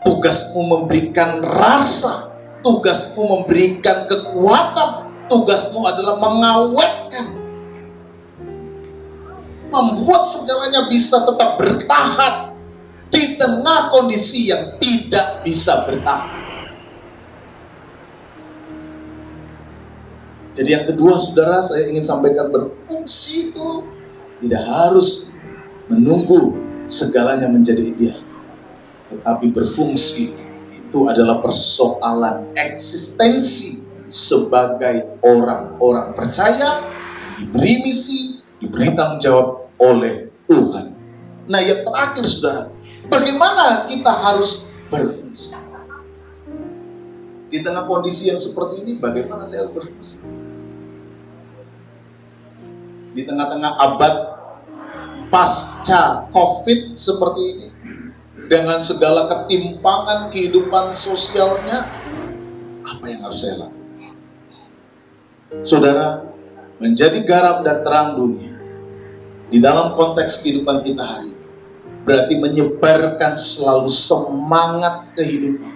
tugasmu memberikan rasa, tugasmu memberikan kekuatan, tugasmu adalah mengawetkan, membuat segalanya bisa tetap bertahan di tengah kondisi yang tidak bisa bertahan. Jadi yang kedua, saudara, saya ingin sampaikan, berfungsi itu tidak harus menunggu segalanya menjadi ideal. Tetapi berfungsi itu adalah persoalan eksistensi sebagai orang-orang percaya, diberi misi, diberi tanggung jawab oleh Tuhan. Nah, yang terakhir, saudara, bagaimana kita harus berfungsi? Di tengah kondisi yang seperti ini, bagaimana saya harus berfungsi? Di tengah-tengah abad pasca COVID seperti ini, dengan segala ketimpangan kehidupan sosialnya, apa yang harus saya lakukan? Saudara, menjadi garam dan terang dunia di dalam konteks kehidupan kita hari ini berarti menyebarkan selalu semangat kehidupan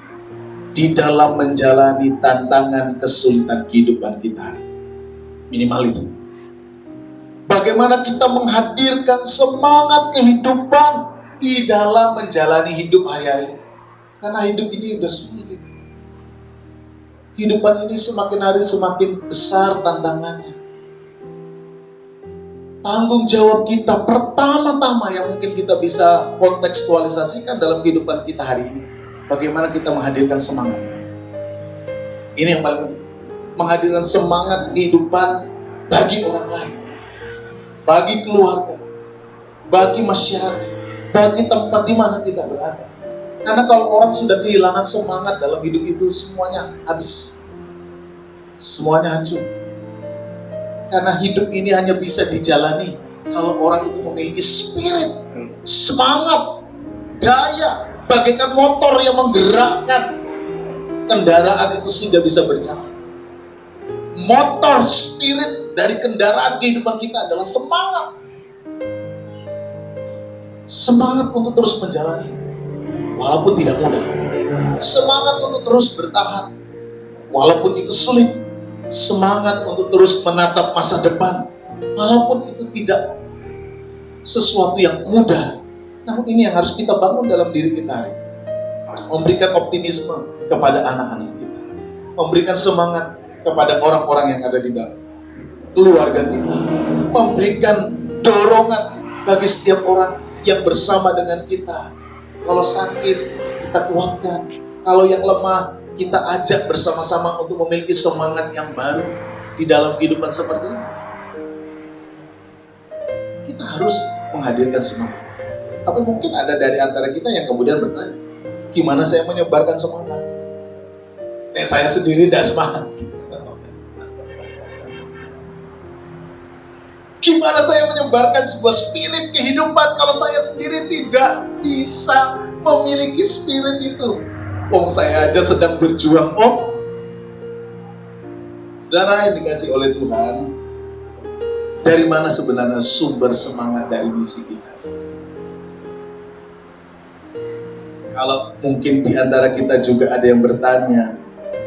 di dalam menjalani tantangan kesulitan kehidupan kita. Minimal itu. Bagaimana kita menghadirkan semangat kehidupan di dalam menjalani hidup hari-hari. Karena hidup ini sudah sulit. Kehidupan ini semakin hari semakin besar tantangannya. Tanggung jawab kita pertama-tama yang mungkin kita bisa kontekstualisasikan dalam kehidupan kita hari ini. Bagaimana kita menghadirkan semangat. Ini yang paling penting. Menghadirkan semangat kehidupan bagi orang lain. Bagi keluarga, bagi masyarakat, bagi tempat di mana kita berada. Karena kalau orang sudah kehilangan semangat dalam hidup itu, semuanya habis. Semuanya hancur. Karena hidup ini hanya bisa dijalani kalau orang itu memiliki spirit, semangat, daya, bagaikan motor yang menggerakkan kendaraan itu sehingga bisa berjalan. Motor spirit dari kendaraan kehidupan kita adalah semangat. Semangat untuk terus menjalani walaupun tidak mudah. Semangat untuk terus bertahan walaupun itu sulit. Semangat untuk terus menatap masa depan walaupun itu tidak sesuatu yang mudah. Namun ini yang harus kita bangun dalam diri kita. Memberikan optimisme kepada anak-anak kita. Memberikan semangat kepada orang-orang yang ada di dalam keluarga kita, memberikan dorongan bagi setiap orang yang bersama dengan kita. Kalau sakit, kita kuatkan. Kalau yang lemah, kita ajak bersama-sama untuk memiliki semangat yang baru di dalam kehidupan seperti ini. Kita harus menghadirkan semangat. Tapi mungkin ada dari antara kita yang kemudian bertanya, gimana saya menyebarkan semangat? Saya sendiri tidak semangat. Gimana saya menyebarkan sebuah spirit kehidupan kalau saya sendiri tidak bisa memiliki spirit itu? Saya aja sedang berjuang. Saudara yang dikasih oleh Tuhan, dari mana sebenarnya sumber semangat dari misi kita? Kalau mungkin di antara kita juga ada yang bertanya,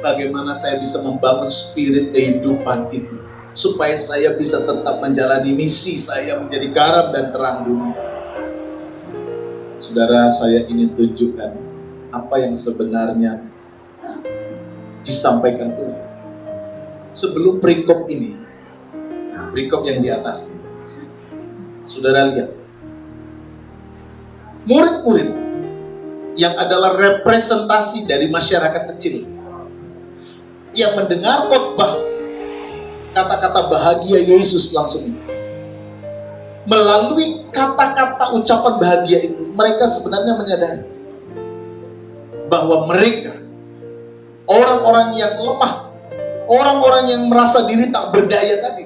bagaimana saya bisa membangun spirit kehidupan itu, supaya saya bisa tetap menjalani misi saya menjadi garam dan terang dunia. Saudara, saya ingin tunjukkan apa yang sebenarnya disampaikan Tuhan. Sebelum perikop ini, perikop yang di atas ini, saudara lihat, murid-murid yang adalah representasi dari masyarakat kecil yang mendengar khotbah kata-kata bahagia Yesus langsung melalui kata-kata ucapan bahagia itu, mereka sebenarnya menyadari bahwa mereka orang-orang yang lemah, orang-orang yang merasa diri tak berdaya tadi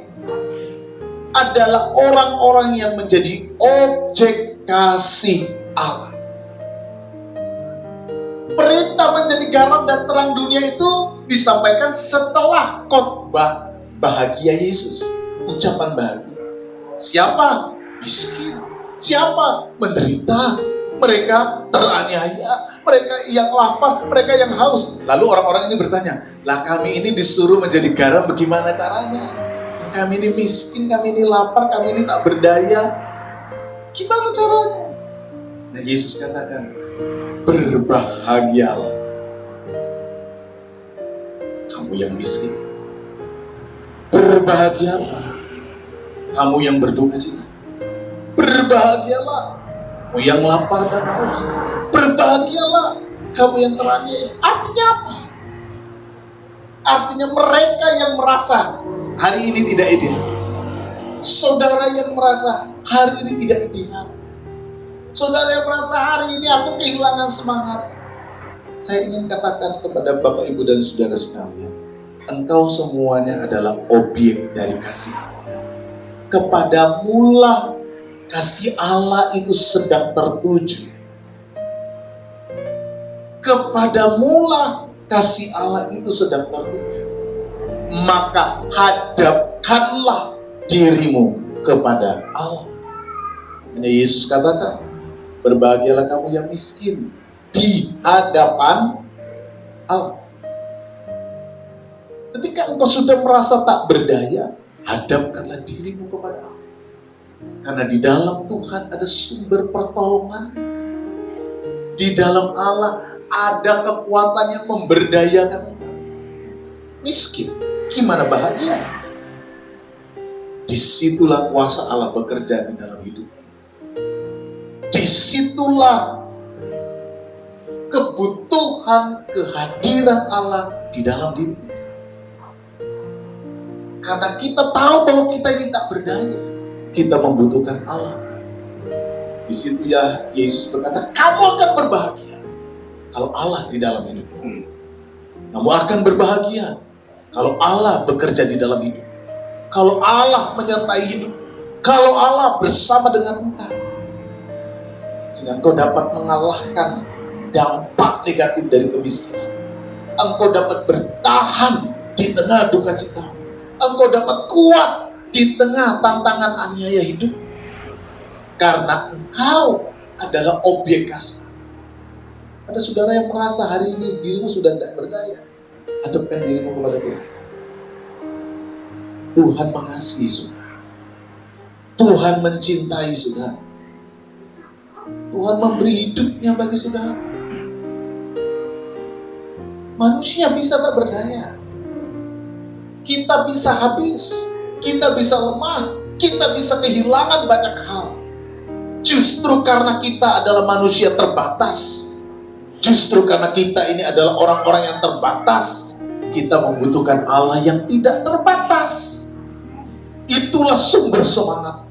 adalah orang-orang yang menjadi objek kasih Allah. Perintah menjadi garam dan terang dunia itu disampaikan setelah khotbah bahagia Yesus, ucapan bahagia. Siapa? Miskin. Siapa? Menderita. Mereka teraniaya, mereka yang lapar, mereka yang haus. Lalu orang-orang ini bertanya, lah kami ini disuruh menjadi garam, bagaimana caranya? Kami ini miskin, kami ini lapar, kami ini tak berdaya. Gimana caranya? Nah, Yesus katakan, berbahagialah kamu yang miskin, berbahagialah kamu yang berduka cita, berbahagialah kamu yang lapar dan haus, berbahagialah kamu yang teraniaya. Artinya apa? Artinya mereka yang merasa hari ini tidak ideal, saudara yang merasa hari ini tidak ideal, saudara yang merasa hari ini aku kehilangan semangat. Saya ingin katakan kepada Bapak, Ibu, dan saudara sekalian, engkau semuanya adalah objek dari kasih Allah. Kepadamulah kasih Allah itu sedang tertuju. Kepadamulah kasih Allah itu sedang tertuju. Maka hadapkanlah dirimu kepada Allah. Hanya Yesus katakan, berbahagialah kamu yang miskin di hadapan Allah. Ketika engkau sudah merasa tak berdaya, hadapkanlah dirimu kepada Allah. Karena di dalam Tuhan ada sumber pertolongan. Di dalam Allah ada kekuatan yang memberdayakan engkau. Miskin, gimana bahagia? Disitulah kuasa Allah bekerja di dalam hidup. Disitulah kebutuhan kehadiran Allah di dalam diri kita. Karena kita tahu bahwa kita ini tak berdaya, kita membutuhkan Allah. Di situ ya Yesus berkata, kamu akan berbahagia kalau Allah di dalam hidupmu. Kamu akan berbahagia kalau Allah bekerja di dalam hidup. Kalau Allah menyertai hidup. Kalau Allah bersama dengan engkau. Sehingga engkau dapat mengalahkan dampak negatif dari kemiskinan. Engkau dapat bertahan di tengah duka cita. Engkau dapat kuat di tengah tantangan aniaya hidup. Karena engkau adalah objek kasih. Ada saudara yang merasa hari ini dirimu sudah tidak berdaya. Hadapkan dirimu kepada Tuhan. Tuhan mengasihi saudara. Tuhan mencintai saudara. Tuhan memberi hidupnya bagi saudara. Manusia bisa tak berdaya. Kita bisa habis. Kita bisa lemah. Kita bisa kehilangan banyak hal. Justru karena kita adalah manusia terbatas. Justru karena kita ini adalah orang-orang yang terbatas. Kita membutuhkan Allah yang tidak terbatas. Itulah sumber semangat.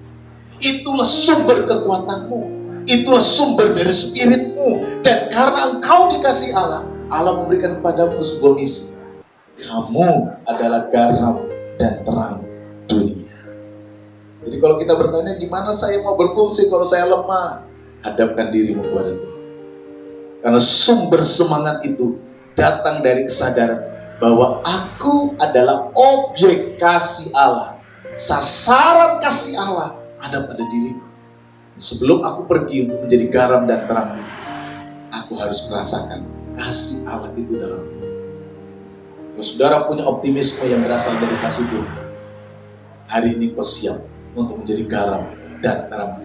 Itulah sumber kekuatanmu. Itulah sumber dari spiritmu. Dan karena engkau dikasih Allah, Allah memberikan kepadamu sebuah misi. Kamu adalah garam dan terang dunia. Jadi kalau kita bertanya, gimana saya mau berfungsi kalau saya lemah? Hadapkan dirimu kepada Tuhan. Karena sumber semangat itu datang dari kesadaran bahwa aku adalah objek kasih Allah. Sasaran kasih Allah ada pada diriku. Sebelum aku pergi untuk menjadi garam dan terang, aku harus merasakan kasih Allah itu dalam diri. Kalau saudara punya optimisme yang berasal dari kasih Tuhan, hari ini kau siap untuk menjadi garam dan terang.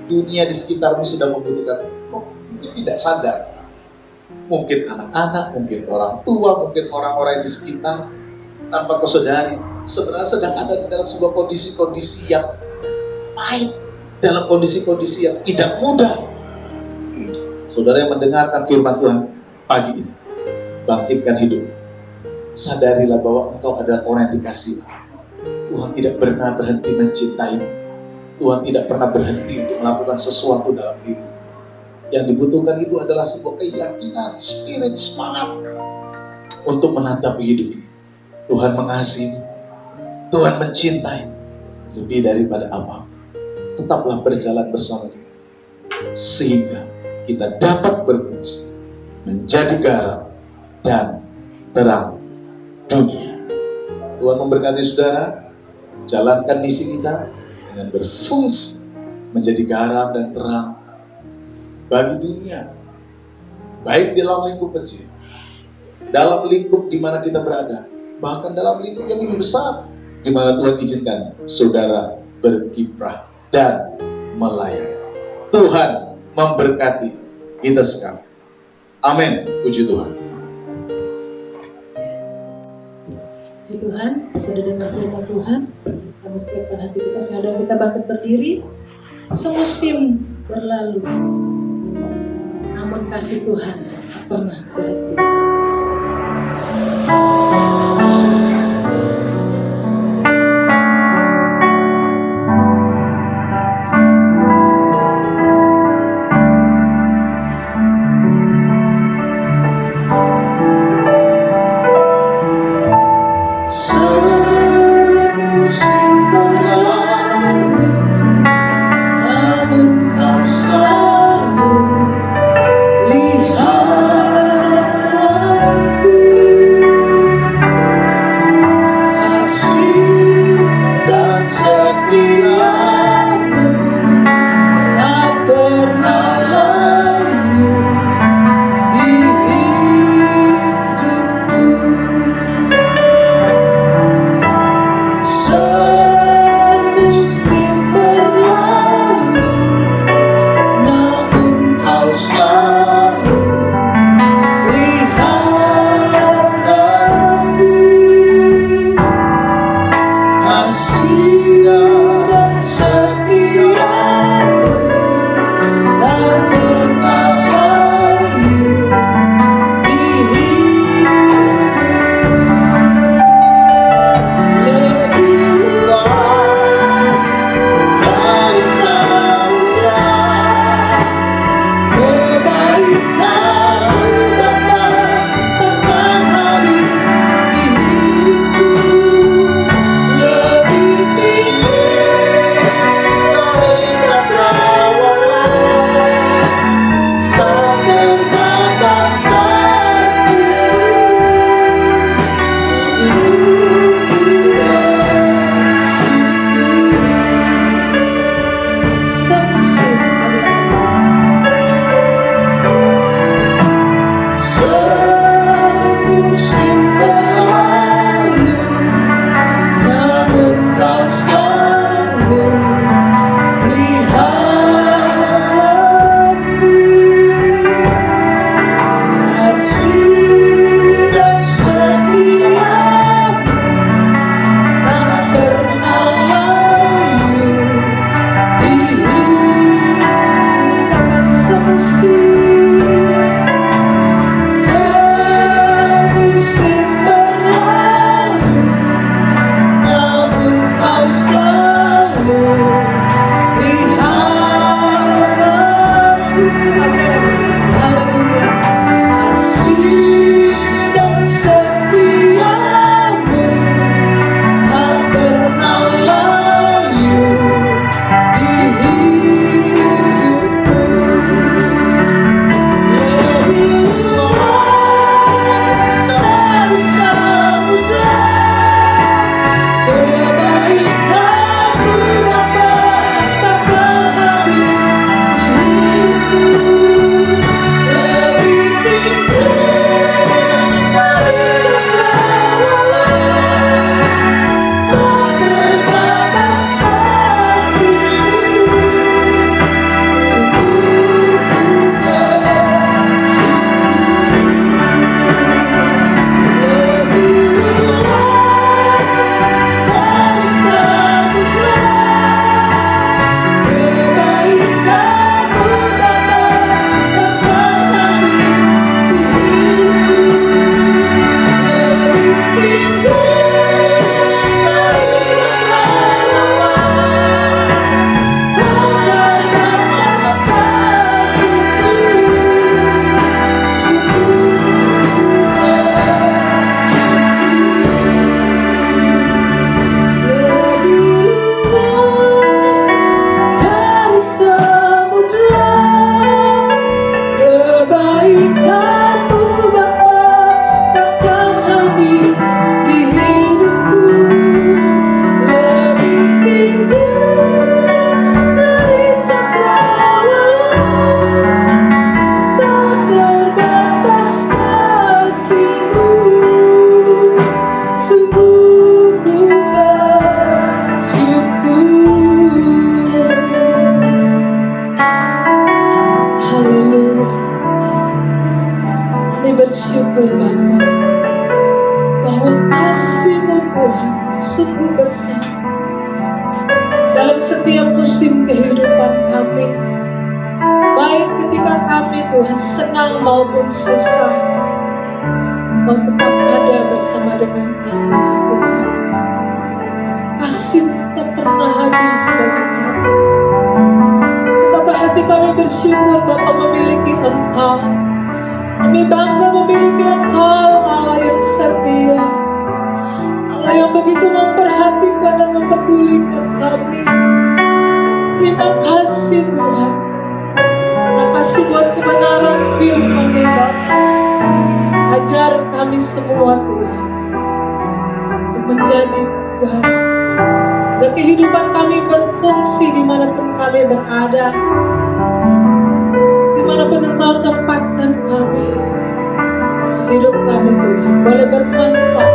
Dunia di sekitarmu sudah membutuhkan, kau mungkin tidak sadar. Mungkin anak-anak, mungkin orang tua, mungkin orang-orang di sekitar, tanpa kau sadari, sebenarnya sedang ada di dalam sebuah kondisi-kondisi yang pahit, dalam kondisi-kondisi yang tidak mudah. Saudara yang mendengarkan firman Tuhan pagi ini, bangkitkan hidup. Sadarilah bahwa engkau adalah orang yang dikasihi. Tuhan tidak pernah berhenti mencintaimu. Tuhan tidak pernah berhenti untuk melakukan sesuatu dalam hidup. Yang dibutuhkan itu adalah sebuah keyakinan, spirit, semangat untuk menatap hidup ini. Tuhan mengasihi, Tuhan mencintai lebih daripada apa. Tetaplah berjalan bersama Dia, sehingga kita dapat berfungsi menjadi garam dan terang dunia. Tuhan memberkati saudara, jalankan misi kita dengan berfungsi menjadi garam dan terang bagi dunia, baik dalam lingkup kecil, dalam lingkup di mana kita berada, bahkan dalam lingkup yang lebih besar, di mana Tuhan izinkan saudara berkiprah dan melayani. Tuhan memberkati kita sekali. Amin. Puji Tuhan. Puji Tuhan, sudah dengar firman Tuhan. Kami siapkan hati kita sehingga kita bangkit berdiri. Semusim berlalu, namun kasih Tuhan tak pernah berhenti. Lihat bersyukur Bapa, bahwa kasih-Mu Tuhan sungguh besar dalam setiap musim kehidupan kami. Baik ketika kami Tuhan senang maupun susah, Engkau tetap ada bersama dengan kami ya Tuhan. Kasih tak pernah habis bagi kami. Betapa hati kami bersyukur Bapa memiliki Engkau. Kami bangga memiliki Engkau, Allah yang setia, Allah yang begitu memperhatikan dan mempedulikan kami. Terima kasih Tuhan. Terima kasih buat kebenaran firman-Mu Bapa. Ajar kami semua Tuhan untuk menjadi Tuhan, agar kehidupan kami berfungsi dimanapun kami berada, dimanapun Engkau tempatkan kami. Hidup kami Tuhan boleh bermanfaat,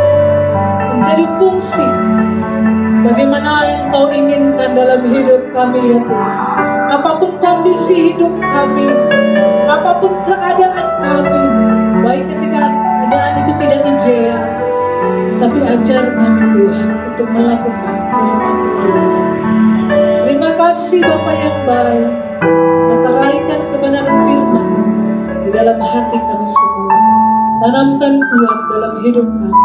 menjadi fungsi bagaimana yang Engkau inginkan dalam hidup kami ya Tuhan. Apapun kondisi hidup kami, apapun keadaan kami, baik ketika keadaan itu tidak ideal, tapi ajar kami Tuhan untuk melakukan firman-Mu. Terima kasih Bapa yang baik, meteraikan kebenaran firman-Mu di dalam hati kami semua. Tanamkan kuat dalam hidup kami.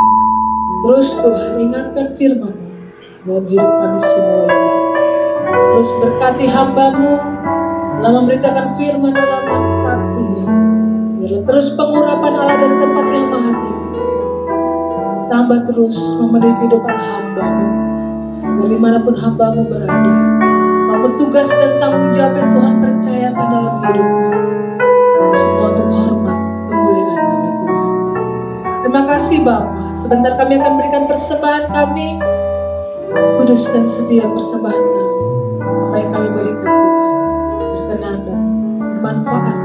Terus Tuhan ingatkan firman-Mu dalam hidup kami semua ya Allah. Terus berkati hamba-Mu dalam memberitakan firman dalam saat ini. Biarlah terus pengurapan Allah dari tempat yang maha tinggi tambah terus memenuhi kehidupan hamba-Mu, dari dimanapun hamba-Mu berada, maupun tugas dan tanggung jawab yang Tuhan percayakan dalam hidupnya, semua untuk hormat kemuliaan nama Tuhan. Terima kasih Bapa. Sebentar kami akan berikan persembahan kami, kudus dan setia persembahan kami. Apa yang kami berikan Tuhan berkenan dan bermanfaat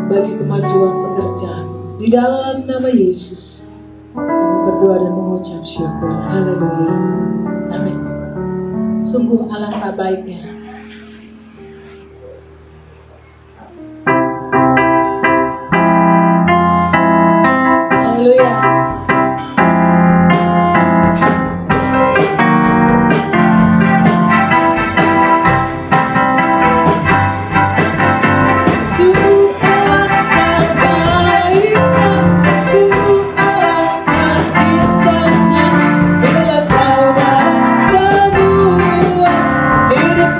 bagi kemajuan pekerjaan. Di dalam nama Yesus kami berdoa dan mengucap syukur. Haleluya. Amin. Sungguh alangkah baiknya haleluya. Hidup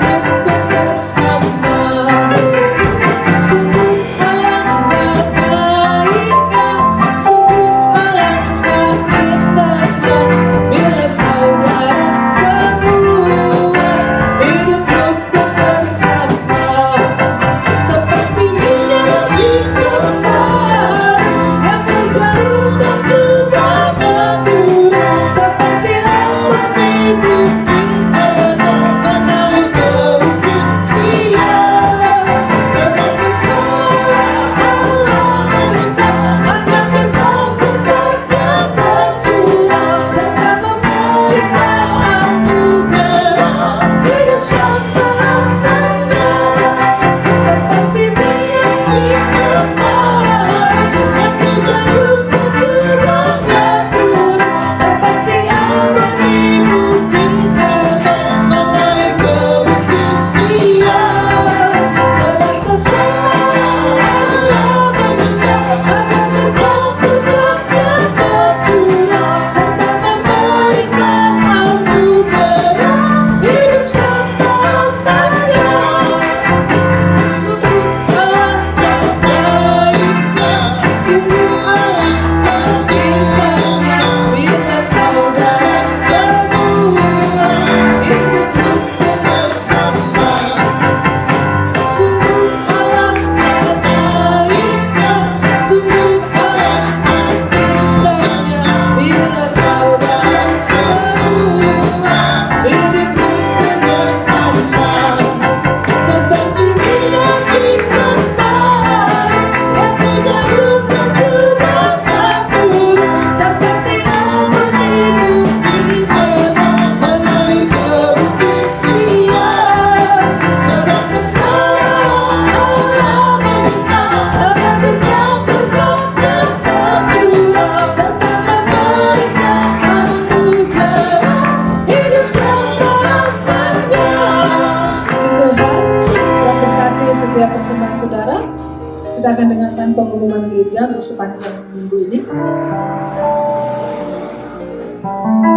Kita akan dengarkan pengumuman gereja untuk sepanjang minggu ini.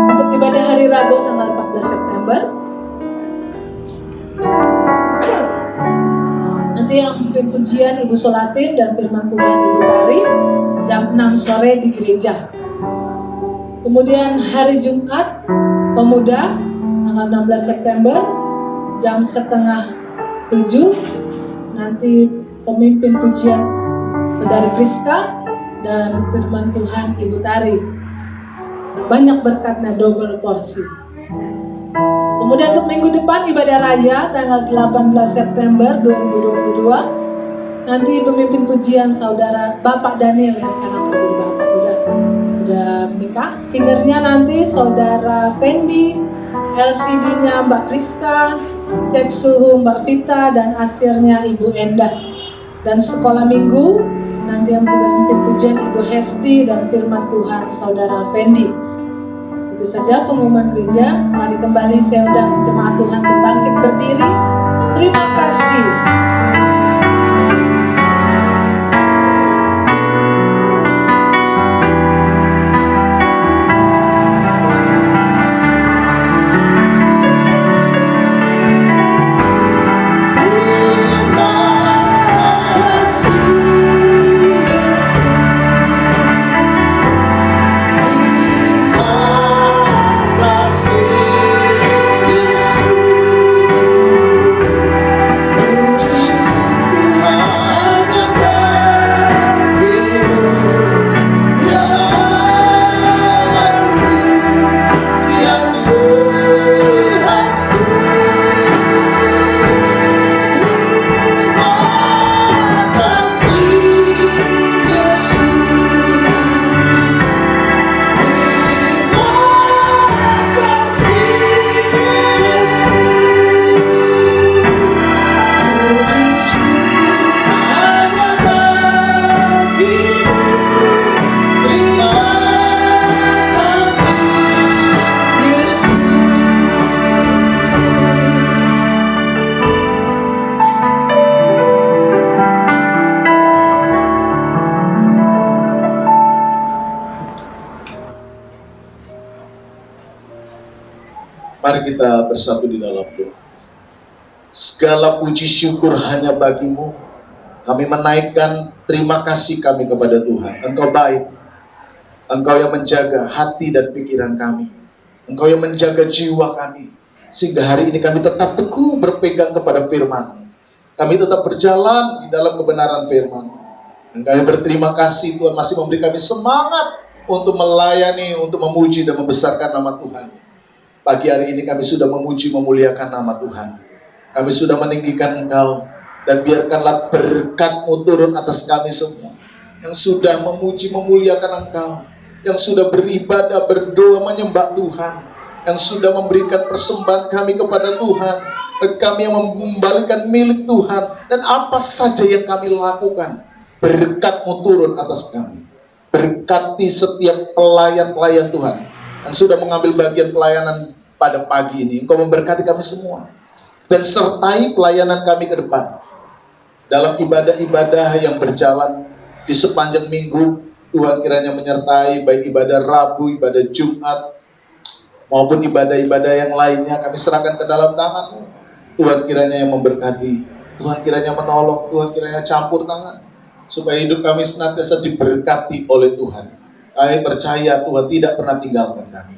Untuk ibadah hari Rabu tanggal 14 September, nanti yang memimpin pujian Ibu Solatin dan firman Tuhan Ibu Tari jam 6 sore di gereja. Kemudian hari Jumat Pemuda tanggal 16 September jam 6:30 nanti pemimpin pujian Saudari Priska dan firman Tuhan Ibu Tari. Banyak berkatnya, double porsi. Kemudian untuk minggu depan ibadah raya tanggal 18 September 2022 nanti pemimpin pujian Saudara Bapak Daniel yang sekarang menjadi Bapak udah menikah. Singernya nanti Saudara Fendi, LCD-nya Mbak Priska, cek suhu Mbak Vita, dan asirnya Ibu Endah. Dan sekolah minggu nanti yang bertugas memimpin pujian Ibu Hesti dan firman Tuhan Saudara Fendi. Itu saja pengumuman gereja. Mari kembali saya undang jemaat Tuhan untuk bangkit berdiri. Terima kasih. Mari kita bersatu di dalam doa. Segala puji syukur hanya bagimu. Kami menaikkan terima kasih kami kepada Tuhan. Engkau baik. Engkau yang menjaga hati dan pikiran kami. Engkau yang menjaga jiwa kami. Sehingga hari ini kami tetap teguh berpegang kepada firman. Kami tetap berjalan di dalam kebenaran firman. Dan kami berterima kasih Tuhan masih memberi kami semangat untuk melayani, untuk memuji dan membesarkan nama Tuhan. Pagi hari ini kami sudah memuji memuliakan nama Tuhan. Kami sudah meninggikan Engkau. Dan biarkanlah berkat-Mu turun atas kami semua. Yang sudah memuji memuliakan Engkau. Yang sudah beribadah, berdoa, menyembah Tuhan. Yang sudah memberikan persembahan kami kepada Tuhan. Dan kami yang membalikan milik Tuhan. Dan apa saja yang kami lakukan, berkat-Mu turun atas kami. Berkati setiap pelayan-pelayan Tuhan yang sudah mengambil bagian pelayanan pada pagi ini. Engkau memberkati kami semua. Dan sertai pelayanan kami ke depan. Dalam ibadah-ibadah yang berjalan di sepanjang minggu, Tuhan kiranya menyertai baik ibadah Rabu, ibadah Jumat, maupun ibadah-ibadah yang lainnya. Kami serahkan ke dalam tangan-Mu. Tuhan kiranya yang memberkati. Tuhan kiranya menolong. Tuhan kiranya campur tangan. Supaya hidup kami senantiasa diberkati oleh Tuhan. Kami percaya Tuhan tidak pernah tinggalkan kami.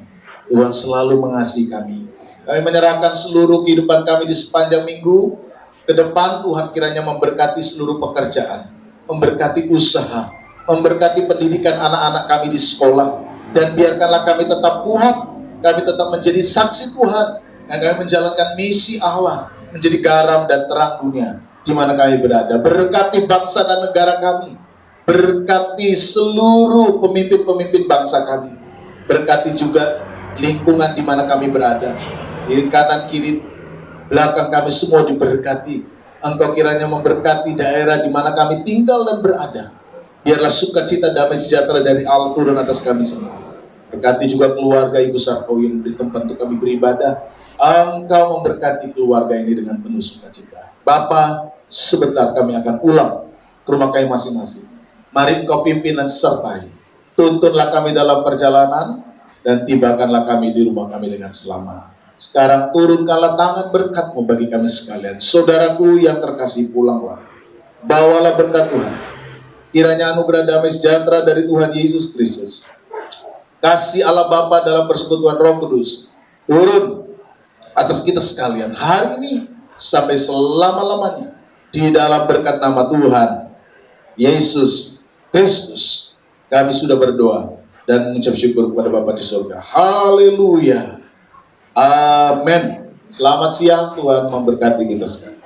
Tuhan selalu mengasihi kami. Kami menyerahkan seluruh kehidupan kami di sepanjang minggu ke depan. Tuhan kiranya memberkati seluruh pekerjaan, memberkati usaha, memberkati pendidikan anak-anak kami di sekolah. Dan biarkanlah kami tetap kuat, kami tetap menjadi saksi Tuhan, dan kami menjalankan misi Allah, menjadi garam dan terang dunia di mana kami berada. Berkati bangsa dan negara kami, berkati seluruh pemimpin-pemimpin bangsa kami, berkati juga lingkungan di mana kami berada. Di kanan kiri belakang kami semua diberkati. Engkau kiranya memberkati daerah di mana kami tinggal dan berada. Biarlah sukacita damai sejahtera dari Allah turun atas kami semua. Berkati juga keluarga Ibu Sarko yang beri tempat untuk kami beribadah. Engkau memberkati keluarga ini dengan penuh sukacita. Bapa, sebentar kami akan pulang ke rumah kami masing-masing. Mari Engkau pimpin dan sertai. Tuntunlah kami dalam perjalanan, dan tibakanlah kami di rumah kami dengan selamat. Sekarang turunkanlah tangan berkat-Mu bagi kami sekalian. Saudaraku yang terkasih, pulanglah. Bawalah berkat Tuhan. Kiranya anugerah damai sejahtera dari Tuhan Yesus Kristus, kasih Allah Bapa dalam persekutuan Roh Kudus, turun atas kita sekalian hari ini sampai selama-lamanya, di dalam berkat nama Tuhan Yesus Kristus. Kami sudah berdoa dan mengucap syukur kepada Bapa di surga. Haleluya. Amin. Selamat siang, Tuhan memberkati kita sekalian.